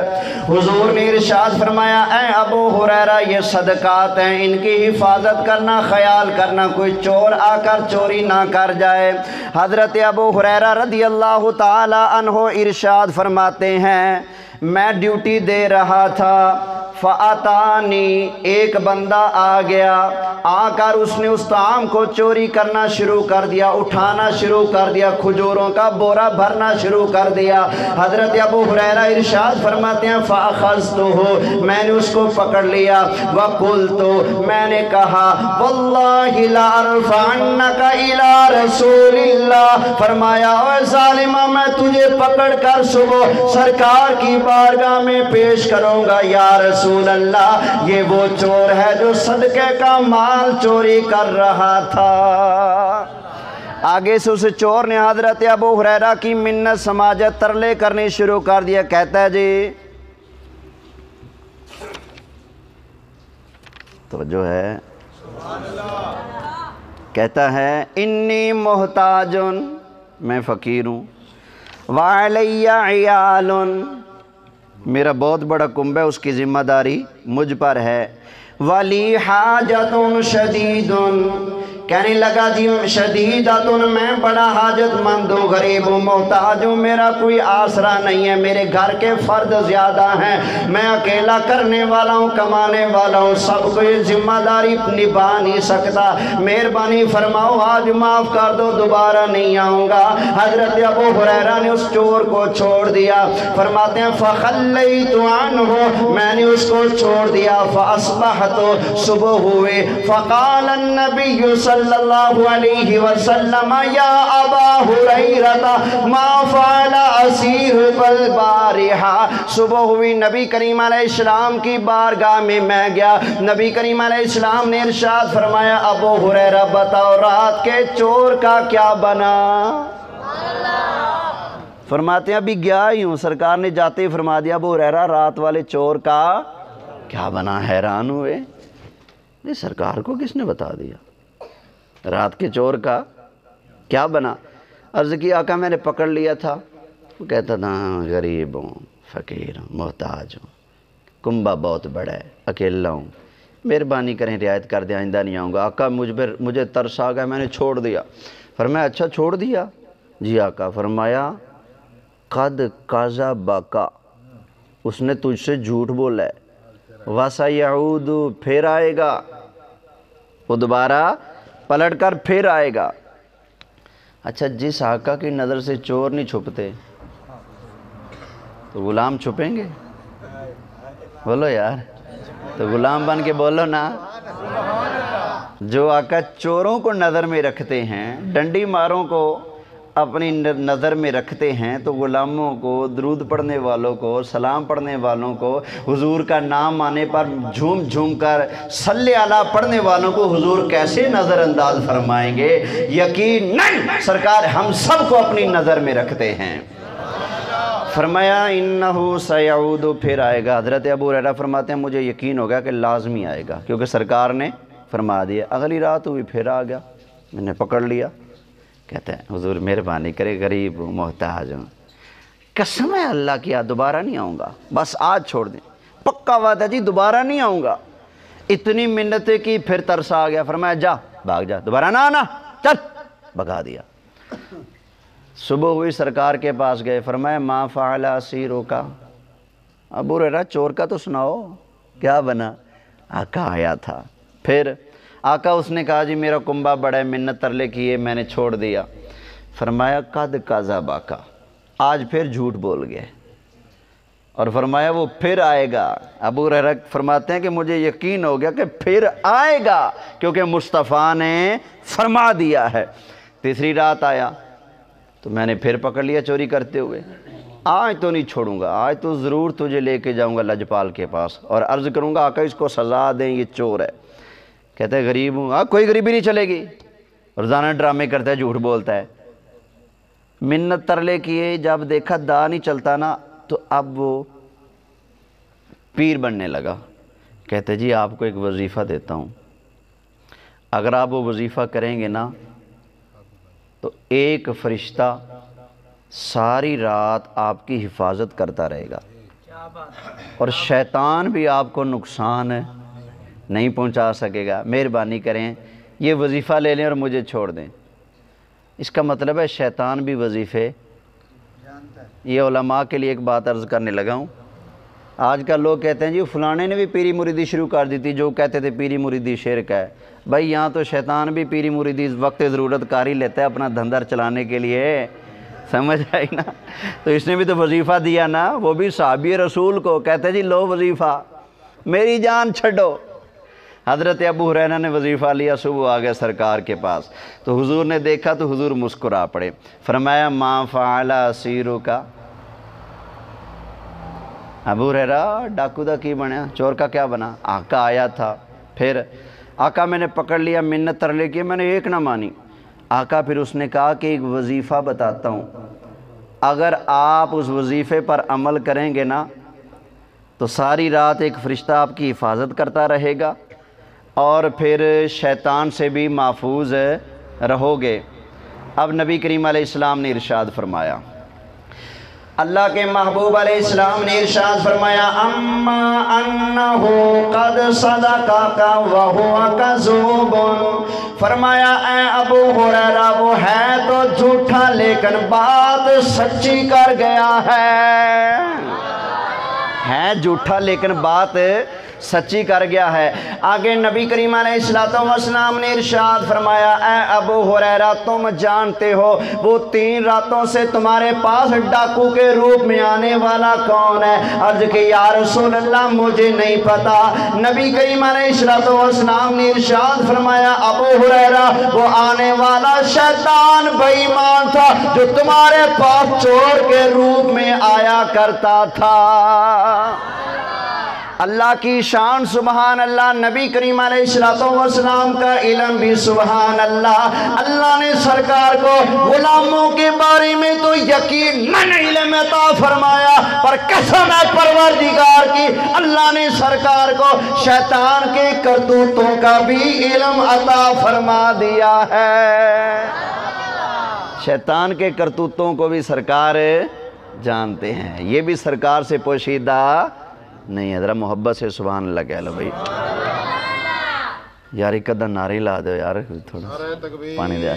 حضور نے ارشاد فرمایا اے ابو ہریرہ یہ صدقات ہیں، ان کی حفاظت کرنا، خیال کرنا، کوئی چور آ کر چوری نہ کر جائے۔ حضرت ابو ہریرہ رضی اللہ تعالی عنہ ارشاد فرماتے ہیں میں ڈیوٹی دے رہا تھا، فَأَتَانِي ایک بندہ آ گیا، آ کر اس نے اس طعام کو چوری کرنا شروع کر دیا، اٹھانا شروع کر دیا، کھجوروں کا بورا بھرنا شروع کر دیا۔ حضرت ابو ہریرہ ارشاد فرماتے ہیں فَأَخَذْتُهُ میں نے اس کو پکڑ لیا، وَقُلْتُ میں نے کہا وَاللَّهِ لَأَرْفَعَنَّكَ إِلَىٰ رَسُولِ اللَّهِ فرمایا اے ظالمہ میں تجھے پکڑ کر صبح سرکار کی بارگاہ میں پیش کروں گا، یا رسول اللہ یہ وہ چور ہے جو صدقے کا مال چوری کر رہا تھا۔ آگے سے اس چور نے حضرت ابو ہریرہ کی منت سماجت ترلے کرنی شروع کر دیا، کہتا ہے جی توجہ ہے، کہتا ہے انی محتاج میں فقیر ہوں، وعلی عیال میرا بہت بڑا کنبہ ہے، اس کی ذمہ داری مجھ پر ہے، ولی حاجت شدید کہنے لگا جی شدیدۃ میں بڑا حاجت مند ہوں، غریب ہوں، محتاج ہوں، میرا کوئی آسرا نہیں ہے، میرے گھر کے فرد زیادہ ہیں، میں اکیلا کرنے والا ہوں، کمانے والا ہوں، سب کو یہ ذمہ داری نبھا نہیں سکتا، مہربانی فرماؤ آج معاف کر دو، دوبارہ نہیں آؤں گا۔ حضرت ابو ہریرہ نے اس چور کو چھوڑ دیا، فرماتے ہیں فخلیت عنہ میں نے اس کو چھوڑ دیا، فاصبحت صبح ہوئے، فقال النبی صلی اللہ علیہ وسلم یا ابا ہریرہ ما فعل اسیر بالبارحہ، صبح ہوئی نبی کریم علیہ السلام کی بارگاہ میں میں گیا، نبی کریم علیہ السلام نے ارشاد فرمایا ابو ہریرہ بتاؤ رات کے چور کا کیا بنا؟ فرماتے ہیں ابھی گیا ہی ہوں، سرکار نے جاتے ہی فرما دیا ابو ہریرہ رات والے چور کا کیا بنا؟ حیران ہوئے، یہ سرکار کو کس نے بتا دیا رات کے چور کا کیا بنا؟ عرض کی آقا میں نے پکڑ لیا تھا، وہ کہتا تھا غریب ہوں، فقیر ہوں، محتاج ہوں، کنبہ بہت بڑا ہے، اکیلا ہوں، مہربانی کریں رعایت کر دیں، آئندہ نہیں آؤں گا۔ آقا مجھے ترس آ گیا، میں نے چھوڑ دیا۔ فرمایا اچھا چھوڑ دیا؟ جی آقا۔ فرمایا قد کذبک اس نے تجھ سے جھوٹ بولا ہے، وسیعود پھر آئے گا، وہ دوبارہ پلٹ کر پھر آئے گا۔ اچھا جس آقا کی نظر سے چور نہیں چھپتے تو غلام چھپیں گے؟ بولو یار، تو غلام بن کے بولو نا۔ جو آقا چوروں کو نظر میں رکھتے ہیں، ڈنڈی ماروں کو اپنی نظر میں رکھتے ہیں تو غلاموں کو، درود پڑھنے والوں کو، سلام پڑھنے والوں کو، حضور کا نام آنے پر جھوم جھوم کر صلی علی پڑھنے والوں کو حضور کیسے نظر انداز فرمائیں گے؟ یقیناً سرکار ہم سب کو اپنی نظر میں رکھتے ہیں۔ فرمایا انہو سیعود، پھر آئے گا۔ حضرت ابو ہریرہ فرماتے ہیں مجھے یقین ہو گیا کہ لازمی آئے گا، کیونکہ سرکار نے فرما دیا۔ اگلی رات ہوئی پھر آ گیا، میں نے پکڑ لیا۔ کہتے ہیں حضور مہربانی کرے، غریب ہوں، محتاج ہوں، قسم ہے اللہ کی دوبارہ نہیں آؤں گا، بس آج چھوڑ دیں، پکا وعدہ جی دوبارہ نہیں آؤں گا۔ اتنی منتیں کی، پھر ترس آ گیا، فرمایا جا بھاگ جا، دوبارہ نہ آنا، چل، بھگا دیا۔ صبح ہوئی، سرکار کے پاس گئے، فرمایا ما فعل اسیرو کا، ابو ہریرہ چور کا تو سناؤ کیا بنا؟ آقا آیا تھا۔ پھر آقا اس نے کہا جی میرا کنبہ بڑا ہے، منت ترلے کیے، میں نے چھوڑ دیا۔ فرمایا قد کذب آقا، آج پھر جھوٹ بول گئے، اور فرمایا وہ پھر آئے گا۔ ابو ہریرہ فرماتے ہیں کہ مجھے یقین ہو گیا کہ پھر آئے گا، کیونکہ مصطفیٰ نے فرما دیا ہے۔ تیسری رات آیا تو میں نے پھر پکڑ لیا چوری کرتے ہوئے۔ آج تو نہیں چھوڑوں گا، آج تو ضرور تجھے لے کے جاؤں گا لجپال کے پاس اور عرض کروں گا آقا اس کو سزا دیں، یہ چور ہے۔ کہتا ہے غریب ہوں، کوئی غریبی نہیں چلے گی، روزانہ ڈرامے کرتا ہے، جھوٹ بولتا ہے۔ منت ترلے کیے، جب دیکھا دا نہیں چلتا نا تو اب وہ پیر بننے لگا۔ کہتے جی آپ کو ایک وظیفہ دیتا ہوں، اگر آپ وہ وظیفہ کریں گے نا تو ایک فرشتہ ساری رات آپ کی حفاظت کرتا رہے گا، اور شیطان بھی آپ کو نقصان نہیں پہنچا سکے گا۔ مہربانی کریں یہ وظیفہ لے لیں اور مجھے چھوڑ دیں۔ اس کا مطلب ہے شیطان بھی وظیفے یہ علماء کے لیے ایک بات عرض کرنے لگا ہوں۔ آج کل لوگ کہتے ہیں جی فلانے نے بھی پیری مریدی شروع کر دی تھی، جو کہتے تھے پیری مریدی شرک ہے۔ بھائی یہاں تو شیطان بھی پیری مریدی وقت ضرورت کاری لیتا ہے اپنا دھندہ چلانے کے لیے، سمجھ آئی نا؟ تو اس نے بھی تو وظیفہ دیا نا، وہ بھی صحابی رسول کو کہتے جی لو وظیفہ، میری جان چھڈو۔ حضرت ابو ہریرہ نے وظیفہ لیا، صبح آ گیا سرکار کے پاس، تو حضور نے دیکھا تو حضور مسکرا پڑے۔ فرمایا ما فعل اسیرو کا، ابو ہریرہ ڈاکو دا کی بنیا، چور کا کیا بنا؟ آقا آیا تھا، پھر آقا میں نے پکڑ لیا، منت ترلے کی، میں نے ایک نہ مانی۔ آقا پھر اس نے کہا کہ ایک وظیفہ بتاتا ہوں، اگر آپ اس وظیفے پر عمل کریں گے نا تو ساری رات ایک فرشتہ آپ کی حفاظت کرتا رہے گا، اور پھر شیطان سے بھی محفوظ رہو گے۔ اب نبی کریم علیہ السلام نے ارشاد فرمایا، اللہ کے محبوب علیہ السلام نے ارشاد فرمایا اما انہو قد صدقک وہو کذوب، فرمایا اے ابو ہریرہ وہ ہے تو جھوٹا لیکن بات سچی کر گیا ہے جھوٹا لیکن بات سچی کر گیا ہے۔ آگے نبی کریم علیہ السلام نے ارشاد فرمایا اے ابو ہریرہ تم جانتے ہو وہ 3 راتوں سے تمہارے پاس ڈاکو کے روپ میں آنے والا کون ہے؟ عرض کہ یا رسول اللہ مجھے نہیں پتا۔ نبی کریم علیہ السلام نے ارشاد فرمایا ابو ہریرہ وہ آنے والا شیطان بے ایمان تھا جو تمہارے پاس چور کے روپ میں آیا کرتا تھا۔ اللہ کی شان سبحان اللہ، نبی کریم علیہ السلام کا علم بھی سبحان اللہ۔ اللہ نے سرکار کو غلاموں کے بارے میں تو یقیناً علم عطا فرمایا، پر قسم ہے پروردگار کی اللہ نے سرکار کو شیطان کے کرتوتوں کا بھی علم عطا فرما دیا ہے۔ شیطان کے کرتوتوں کو بھی سرکار جانتے ہیں، یہ بھی سرکار سے پوشیدہ نہیں ہے۔ ذرا محبت سے سبحان اللہ کہہ لو بھائی یار، ایک ادھا نعرے لا دو یار، تھوڑا پانی دیا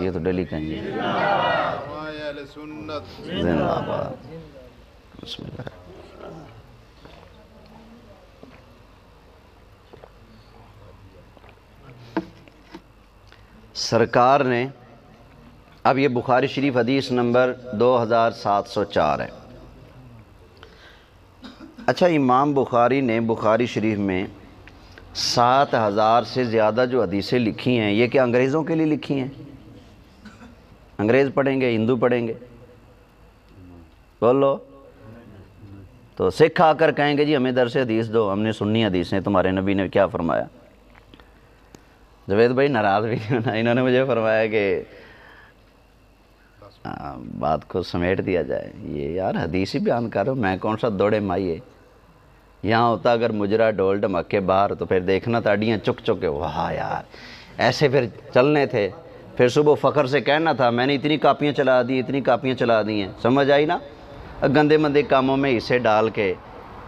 یہ تو ڈیلی کہیں گے زندہ آباد۔ بسم اللہ۔ سرکار نے اب یہ بخاری شریف حدیث نمبر 2704 ہے۔ اچھا، امام بخاری نے بخاری شریف میں 7,000 سے زیادہ جو حدیثیں لکھی ہیں، یہ کیا انگریزوں کے لیے لکھی ہیں؟ انگریز پڑھیں گے، ہندو پڑھیں گے؟ بولو۔ تو سکھ آ کر کہیں گے جی ہمیں درس حدیث دو، ہم نے سنی حدیثیں، تمہارے نبی نے کیا فرمایا؟ جوید بھائی ناراض بھی ہونا، انہوں نے مجھے فرمایا کہ بات کو سمیٹ دیا جائے، یہ یار حدیث ہی بیان کر رہا ہوں، میں کون سا دوڑے مائیے؟ یہاں ہوتا اگر مجرا ڈول ڈمکے باہر تو پھر دیکھنا تھا اڈیاں چک چکے، واہ یار ایسے پھر چلنے تھے، پھر صبح فخر سے کہنا تھا میں نے اتنی کاپیاں چلا دی، اتنی کاپیاں چلا دی ہیں، سمجھ آئی نا؟ گندے مندے کاموں میں حصے ڈال کے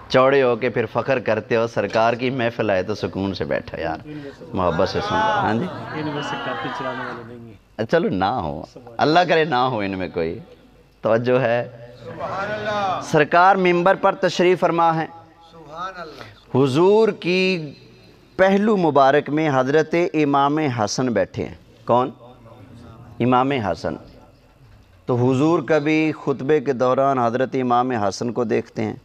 چوڑے ہو کے پھر فخر کرتے ہو، سرکار کی محفل آئے تو سکون سے بیٹھا یار، محبت سے سن۔ ہاں جی چلو نہ ہو، اللہ کرے نہ ہو ان میں کوئی، توجہ ہے۔ سرکار منبر پر تشریف فرما ہے، حضور کی پہلو مبارک میں حضرت امام حسن بیٹھے ہیں۔ کون؟ امام حسن۔ تو حضور کبھی خطبے کے دوران حضرت امام حسن کو دیکھتے ہیں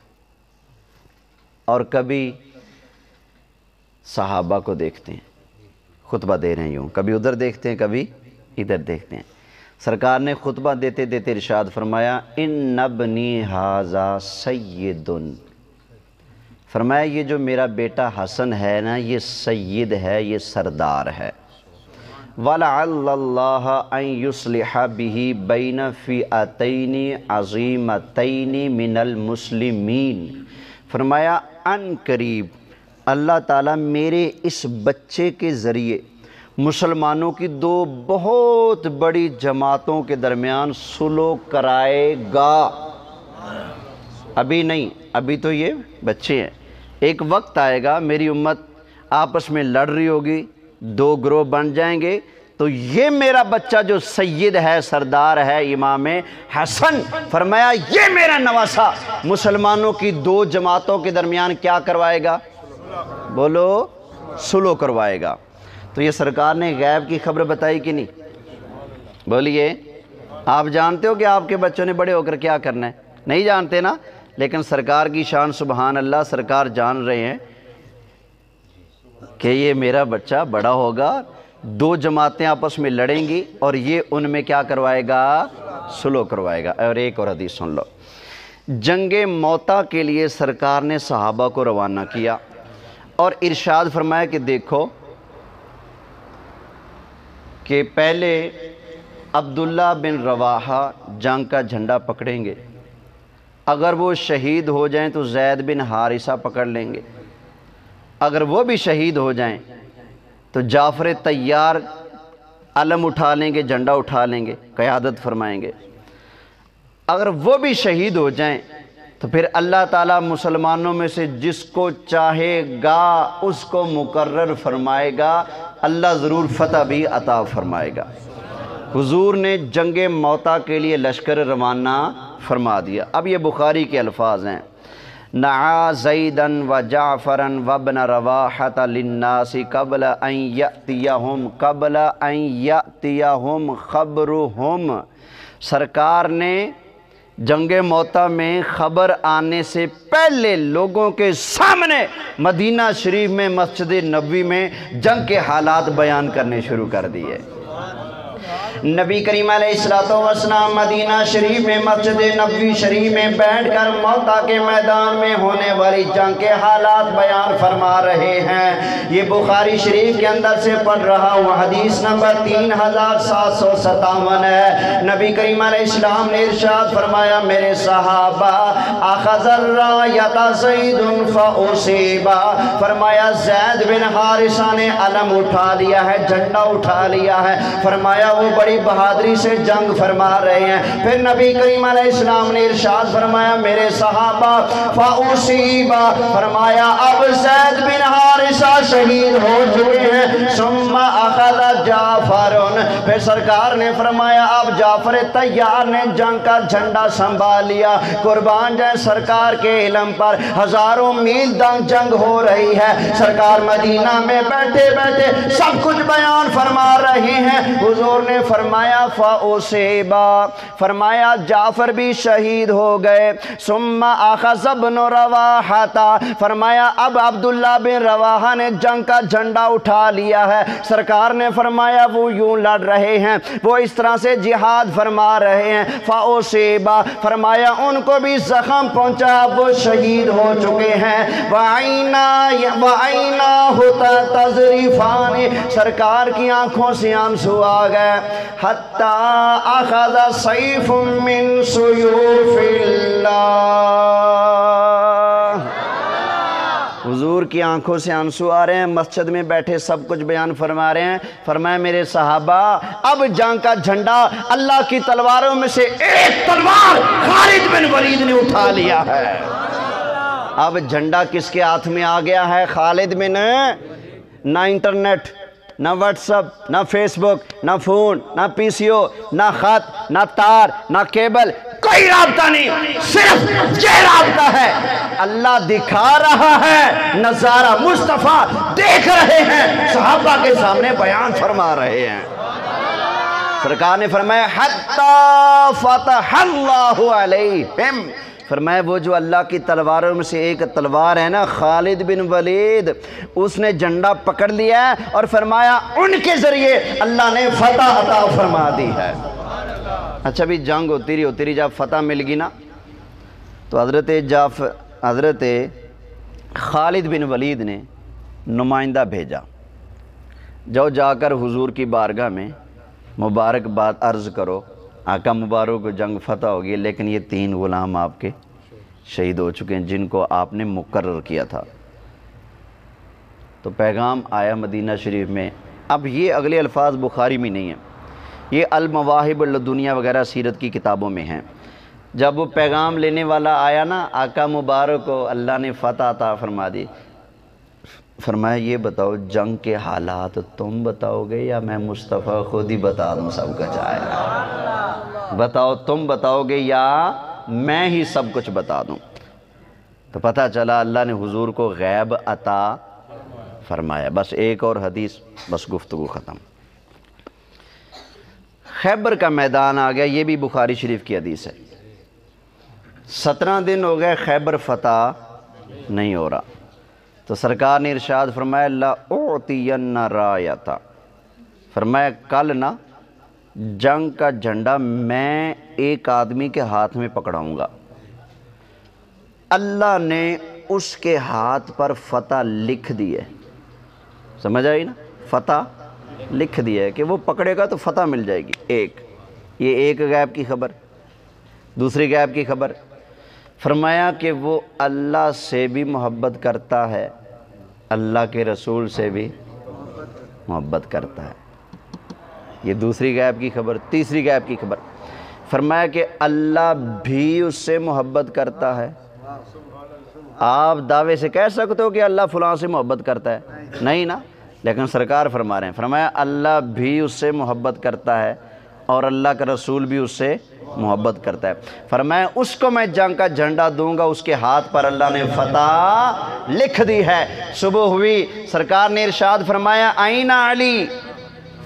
اور کبھی صحابہ کو دیکھتے ہیں، خطبہ دے رہے ہیں یوں، کبھی ادھر دیکھتے ہیں کبھی ادھر دیکھتے ہیں۔ سرکار نے خطبہ دیتے دیتے ارشاد فرمایا ان ابنی ھذا سید، فرمایا یہ جو میرا بیٹا حسن ہے نا یہ سید ہے، یہ سردار ہے۔ وَلَعَلَّ اللَّهَ أَن يُصْلِحَ بِهِ بَيْنَ فِئَتَيْنِ عَظِيمَتَيْنِ مِنَ الْمُسْلِمِينَ، فرمایا ان قریب اللہ تعالیٰ میرے اس بچے کے ذریعے مسلمانوں کی دو بہت بڑی جماعتوں کے درمیان صلح کرائے گا۔ ابھی نہیں، ابھی تو یہ بچے ہیں، ایک وقت آئے گا میری امت آپس میں لڑ رہی ہوگی، دو گروہ بن جائیں گے، تو یہ میرا بچہ جو سید ہے، سردار ہے، امام حسن، فرمایا یہ میرا نواسا مسلمانوں کی دو جماعتوں کے درمیان کیا کروائے گا؟ بولو، صلح کروائے گا۔ تو یہ سرکار نے غیب کی خبر بتائی کہ نہیں؟ بولیے، آپ جانتے ہو کہ آپ کے بچوں نے بڑے ہو کر کیا کرنا ہے؟ نہیں جانتے نا، لیکن سرکار کی شان سبحان اللہ، سرکار جان رہے ہیں کہ یہ میرا بچہ بڑا ہوگا، دو جماعتیں آپس میں لڑیں گی اور یہ ان میں کیا کروائے گا؟ صلح کروائے گا۔ اور ایک اور حدیث سن لو، جنگ موتا کے لیے سرکار نے صحابہ کو روانہ کیا اور ارشاد فرمایا کہ دیکھو کہ پہلے عبداللہ بن رواحہ جنگ کا جھنڈا پکڑیں گے، اگر وہ شہید ہو جائیں تو زید بن حارثہ پکڑ لیں گے، اگر وہ بھی شہید ہو جائیں تو جعفر طیار علم اٹھا لیں گے، جھنڈا اٹھا لیں گے، قیادت فرمائیں گے، اگر وہ بھی شہید ہو جائیں تو پھر اللہ تعالیٰ مسلمانوں میں سے جس کو چاہے گا اس کو مقرر فرمائے گا، اللہ ضرور فتح بھی عطا فرمائے گا۔ حضور نے جنگ موتا کے لیے لشکر روانہ فرما دیا۔ اب یہ بخاری کے الفاظ ہیں، نعا زیدن و جعفرن و ابن رواحۃ للناس قبل ان یأتیہم خبرہم، سرکار نے جنگ موتا میں خبر آنے سے پہلے لوگوں کے سامنے مدینہ شریف میں مسجد نبوی میں جنگ کے حالات بیان کرنے شروع کر دیے۔ نبی کریم علیہ السلام مدینہ شریف میں مسجد نبوی شریف میں بیٹھ کر موتا کے میدان میں ہونے والی جنگ کے حالات بیان فرما رہے ہیں۔ یہ بخاری شریف کے اندر سے پڑھ رہا ہوں، حدیث نمبر 3757 ہے۔ نبی کریم علیہ السلام نے ارشاد فرمایا میرے صحابہ، اخذ الرایۃ زید فاصیب، فرمایا زید بن حارثہ نے علم اٹھا لیا ہے، جھنڈا اٹھا لیا ہے، فرمایا وہ بڑی بہادری سے جنگ فرما رہے ہیں۔ پھر نبی کریم علیہ السلام نے ارشاد فرمایا میرے صحابہ، فاصیب، فرمایا اب زید بن حارثہ شہید ہو چکے ہیں، ثم اخذ جعفر، پھر سرکار نے فرمایا اب جعفر طیار نے جنگ کا جھنڈا سنبھال لیا۔ قربان جائے سرکار کے علم پر ہزاروں میل جنگ ہو رہی ہے، سرکار مدینہ میں بیٹھے بیٹھے سب کچھ بیان فرما رہے ہیں۔ حضور نے فرمایا فَأُصِيبَ، فرمایا جعفر بھی شہید ہو گئے۔ ثُمَّ أَخَذَ ابْنُ رَوَاحَةَ، فرمایا اب عبداللہ بن رواحہ نے جنگ کا جھنڈا اٹھا لیا ہے۔ سرکار نے فرمایا وہ یوں لڑ رہے ہیں، وہ اس طرح سے جہاد فرما رہے ہیں۔ فَأُصِيبَ، فرمایا ان کو بھی زخم پہنچا، وہ شہید ہو چکے ہیں۔ وَعَيْنَاهُ تَذْرِفَانِ، سرکار کی آنکھوں سے آنسو آ گئے۔ حَتَّى أَخَذَ سَيْفٌ مِّن سُيُوفِ اللَّهِ، حضور کی آنکھوں سے آنسو آ رہے ہیں، مسجد میں بیٹھے سب کچھ بیان فرما رہے ہیں۔ فرمایا میرے صحابہ اب جنگ کا جھنڈا اللہ کی تلواروں میں سے ایک تلوار خالد بن ولید نے اٹھا لیا ہے۔ اب جھنڈا کس کے ہاتھ میں آ گیا ہے؟ خالد بن، نہ انٹرنیٹ، نہ واٹس اپ، نہ فیس بک، نہ فون، نہ پی سی او، نہ خط، نہ تار، نہ کیبل، کوئی رابطہ نہیں، صرف یہ رابطہ ہے۔ اللہ دکھا رہا ہے، نظارہ مصطفیٰ دیکھ رہے ہیں، صحابہ کے سامنے بیان فرما رہے ہیں۔ سرکار نے فرمایا حَتَّى فَتَحَ اللَّهُ عَلَيْهِمْ، فرمایا وہ جو اللہ کی تلواروں میں سے ایک تلوار ہے نا، خالد بن ولید، اس نے جھنڈا پکڑ لیا ہے اور فرمایا ان کے ذریعے اللہ نے فتح عطا فرما دی ہے۔ اچھا بھی جنگ ہوتی رہی جب فتح مل گی نا، تو حضرت خالد بن ولید نے نمائندہ بھیجا، جا کر حضور کی بارگاہ میں مبارکباد عرض کرو، آقا مبارک کو جنگ فتح ہوگی، لیکن یہ 3 غلام آپ کے شہید ہو چکے ہیں جن کو آپ نے مقرر کیا تھا۔ تو پیغام آیا مدینہ شریف میں۔ اب یہ اگلے الفاظ بخاری میں نہیں ہیں، یہ المواہب الدنیا وغیرہ سیرت کی کتابوں میں ہیں۔ جب وہ پیغام لینے والا آیا نا، آقا مبارک کو اللہ نے فتح عطا فرما دی۔ فرمایا یہ بتاؤ جنگ کے حالات تم بتاؤ گے یا میں مصطفیٰ خود ہی بتا دوں سب کچھ؟ آئے بتاؤ، تم بتاؤ گے یا میں ہی سب کچھ بتا دوں؟ تو پتہ چلا اللہ نے حضور کو غیب عطا فرمایا۔ بس ایک اور حدیث، بس گفتگو ختم۔ خیبر کا میدان آ گیا، یہ بھی بخاری شریف کی حدیث ہے۔ 17 دن ہو گئے خیبر فتح نہیں ہو رہا، تو سرکار نے ارشاد فرمایا لَأُعْطِيَنَّ رَایَةَ، فرمایا کل نا جنگ کا جھنڈا میں ایک آدمی کے ہاتھ میں پکڑاؤں گا۔ اللہ نے اس کے ہاتھ پر فتح لکھ دی ہے، سمجھ آئی نا؟ فتح لکھ دی ہے کہ وہ پکڑے گا تو فتح مل جائے گی۔ یہ ایک غیب کی خبر۔ دوسری غیب کی خبر، فرمایا کہ وہ اللہ سے بھی محبت کرتا ہے، اللہ کے رسول سے بھی محبت کرتا ہے۔ یہ دوسری غیب کی خبر۔ تیسری غیب کی خبر، فرمایا کہ اللہ بھی اس سے محبت کرتا ہے۔ آپ دعوے سے کہہ سکتے ہو کہ اللہ فلاں سے محبت کرتا ہے؟ نہیں نا، لیکن سرکار فرما رہے ہیں، فرمایا اللہ بھی اس سے محبت کرتا ہے اور اللہ کا رسول بھی اس سے محبت کرتا ہے۔ فرمایا اس کو میں جنگ کا جھنڈا دوں گا، اس کے ہاتھ پر اللہ نے فتح لکھ دی ہے۔ صبح ہوئی، سرکار نے ارشاد فرمایا آئینہ علی،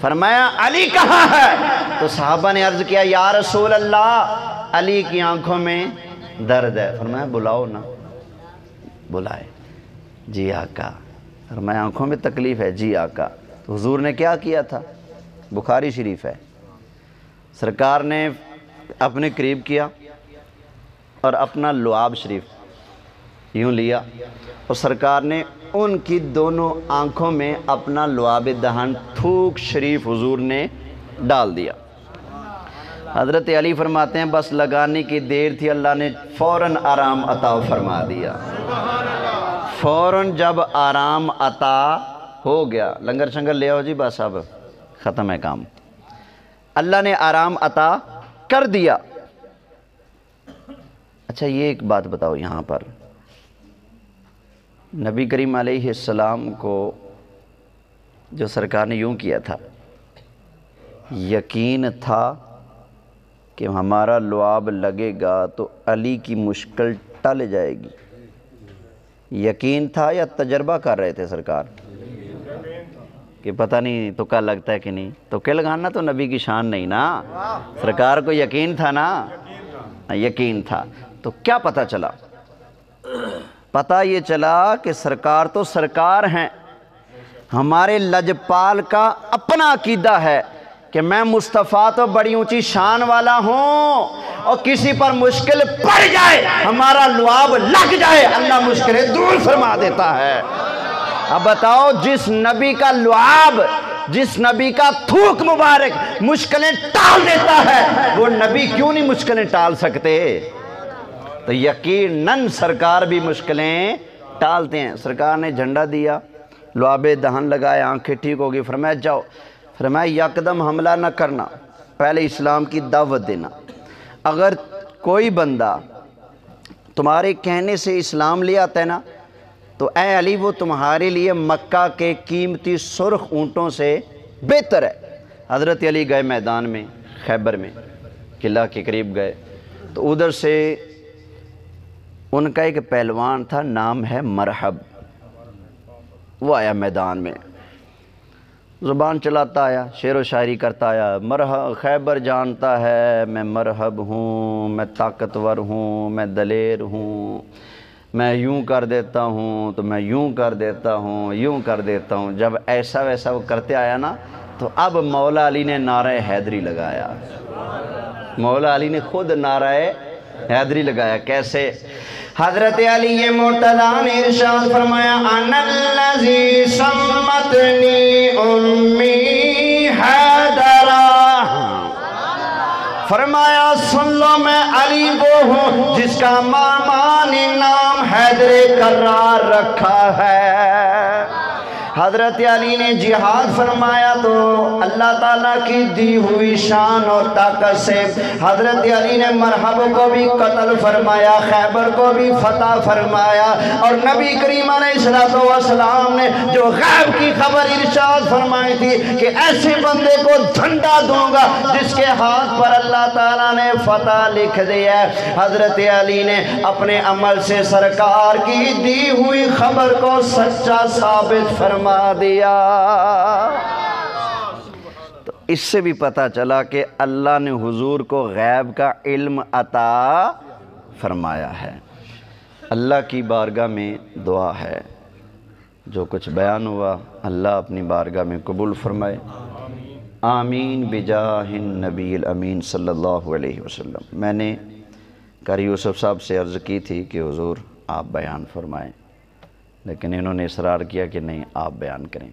فرمایا علی کہاں ہے؟ تو صحابہ نے عرض کیا یا رسول اللہ علی کی آنکھوں میں درد ہے۔ فرمایا بلاؤ نا، بلائے۔ جی آقا، فرمایا آنکھوں میں تکلیف ہے؟ جی آقا۔ تو حضور نے کیا کیا تھا؟ بخاری شریف ہے، سرکار نے اپنے قریب کیا اور اپنا لعاب شریف یوں لیا اور سرکار نے ان کی دونوں آنکھوں میں اپنا لعاب دہن تھوک شریف حضور نے ڈال دیا۔ حضرت علی فرماتے ہیں بس لگانے کی دیر تھی، اللہ نے فوراً آرام عطا فرما دیا۔ فوراً جب آرام عطا ہو گیا، لنگر شنگر لے آؤ جی، بس اب ختم ہے کام، اللہ نے آرام عطا کر دیا۔ اچھا یہ ایک بات بتاؤ، یہاں پر نبی کریم علیہ السلام کو جو سرکار نے یوں کیا تھا، یقین تھا کہ ہمارا لعاب لگے گا تو علی کی مشکل ٹل جائے گی. یقین تھا یا تجربہ کر رہے تھے سرکار کہ پتہ نہیں تکا لگتا ہے کہ نہیں؟ تکے لگانا تو نبی کی شان نہیں نا. سرکار کو یقین تھا نا، یقین تھا. تو کیا پتہ چلا؟ پتہ یہ چلا کہ سرکار تو سرکار ہیں. ہمارے لجپال کا اپنا عقیدہ ہے کہ میں مصطفیٰ تو بڑی اونچی شان والا ہوں، اور کسی پر مشکل پڑ جائے، ہمارا لعاب لگ جائے، اللہ مشکلیں دور فرما دیتا ہے. اب بتاؤ، جس نبی کا لعاب، جس نبی کا تھوک مبارک مشکلیں ٹال دیتا ہے، وہ نبی کیوں نہیں مشکلیں ٹال سکتے؟ تو یقیناً سرکار بھی مشکلیں ٹالتے ہیں. سرکار نے جھنڈا دیا، لعاب دہن لگائے، آنکھیں ٹھیک ہوگی. فرمایا جاؤ. فرمایا یکدم حملہ نہ کرنا، پہلے اسلام کی دعوت دینا. اگر کوئی بندہ تمہارے کہنے سے اسلام لے آتا ہے نا، تو اے علی وہ تمہارے لیے مکہ کے قیمتی سرخ اونٹوں سے بہتر ہے. حضرت علی گئے میدان میں، خیبر میں قلعہ کے قریب گئے، تو ادھر سے ان کا ایک پہلوان تھا، نام ہے مرحب. وہ آیا میدان میں، زبان چلاتا آیا، شعر و شاعری کرتا آیا. مرحب خیبر جانتا ہے میں مرحب ہوں، میں طاقتور ہوں، میں دلیر ہوں، میں یوں کر دیتا ہوں تو میں یوں کر دیتا ہوں، یوں کر دیتا ہوں. جب ایسا ویسا وہ کرتے آیا نا، تو اب مولا علی نے نعرہ حیدری لگایا. مولا علی نے خود نعرہ حیدری لگایا. کیسے؟ حضرت علی مرتضیٰ نے ارشاد فرمایا، انا الذی سمتنی امی حیدرہ. فرمایا سن لو، میں علی وہ ہوں جس کا ماما نے نام حیدر کرار رکھا ہے. حضرت علی نے جہاد فرمایا تو اللہ تعالیٰ کی دی ہوئی شان اور طاقت سے حضرت علی نے مرحب کو بھی قتل فرمایا، خیبر کو بھی فتح فرمایا. اور نبی کریم علیہ السلام نے جو غیب کی خبر ارشاد فرمائی تھی کہ ایسے بندے کو جھنڈا دوں گا جس کے ہاتھ پر اللہ تعالیٰ نے فتح لکھ دیا ہے، حضرت علی نے اپنے عمل سے سرکار کی دی ہوئی خبر کو سچا ثابت فرما دیا. تو اس سے بھی پتہ چلا کہ اللہ نے حضور کو غیب کا علم عطا فرمایا ہے. اللہ کی بارگاہ میں دعا ہے، جو کچھ بیان ہوا اللہ اپنی بارگاہ میں قبول فرمائے. آمین بجاہ النبی الامین صلی اللہ علیہ وسلم. میں نے قاری یوسف صاحب سے عرض کی تھی کہ حضور آپ بیان فرمائیں، لیکن انہوں نے اصرار کیا کہ نہیں آپ بیان کریں.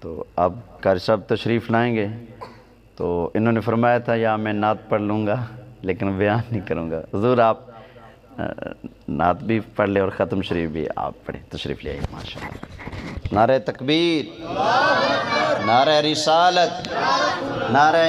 تو اب قاری صاحب تشریف لائیں گے، تو انہوں نے فرمایا تھا یا میں نعت پڑھ لوں گا لیکن بیان نہیں کروں گا. حضور آپ نعت بھی پڑھ لیں اور ختم شریف بھی آپ پڑھیں. تشریف لے آئیے. ماشاءاللہ. نعرہ تکبیر، نعرہ رسالت، نعرہ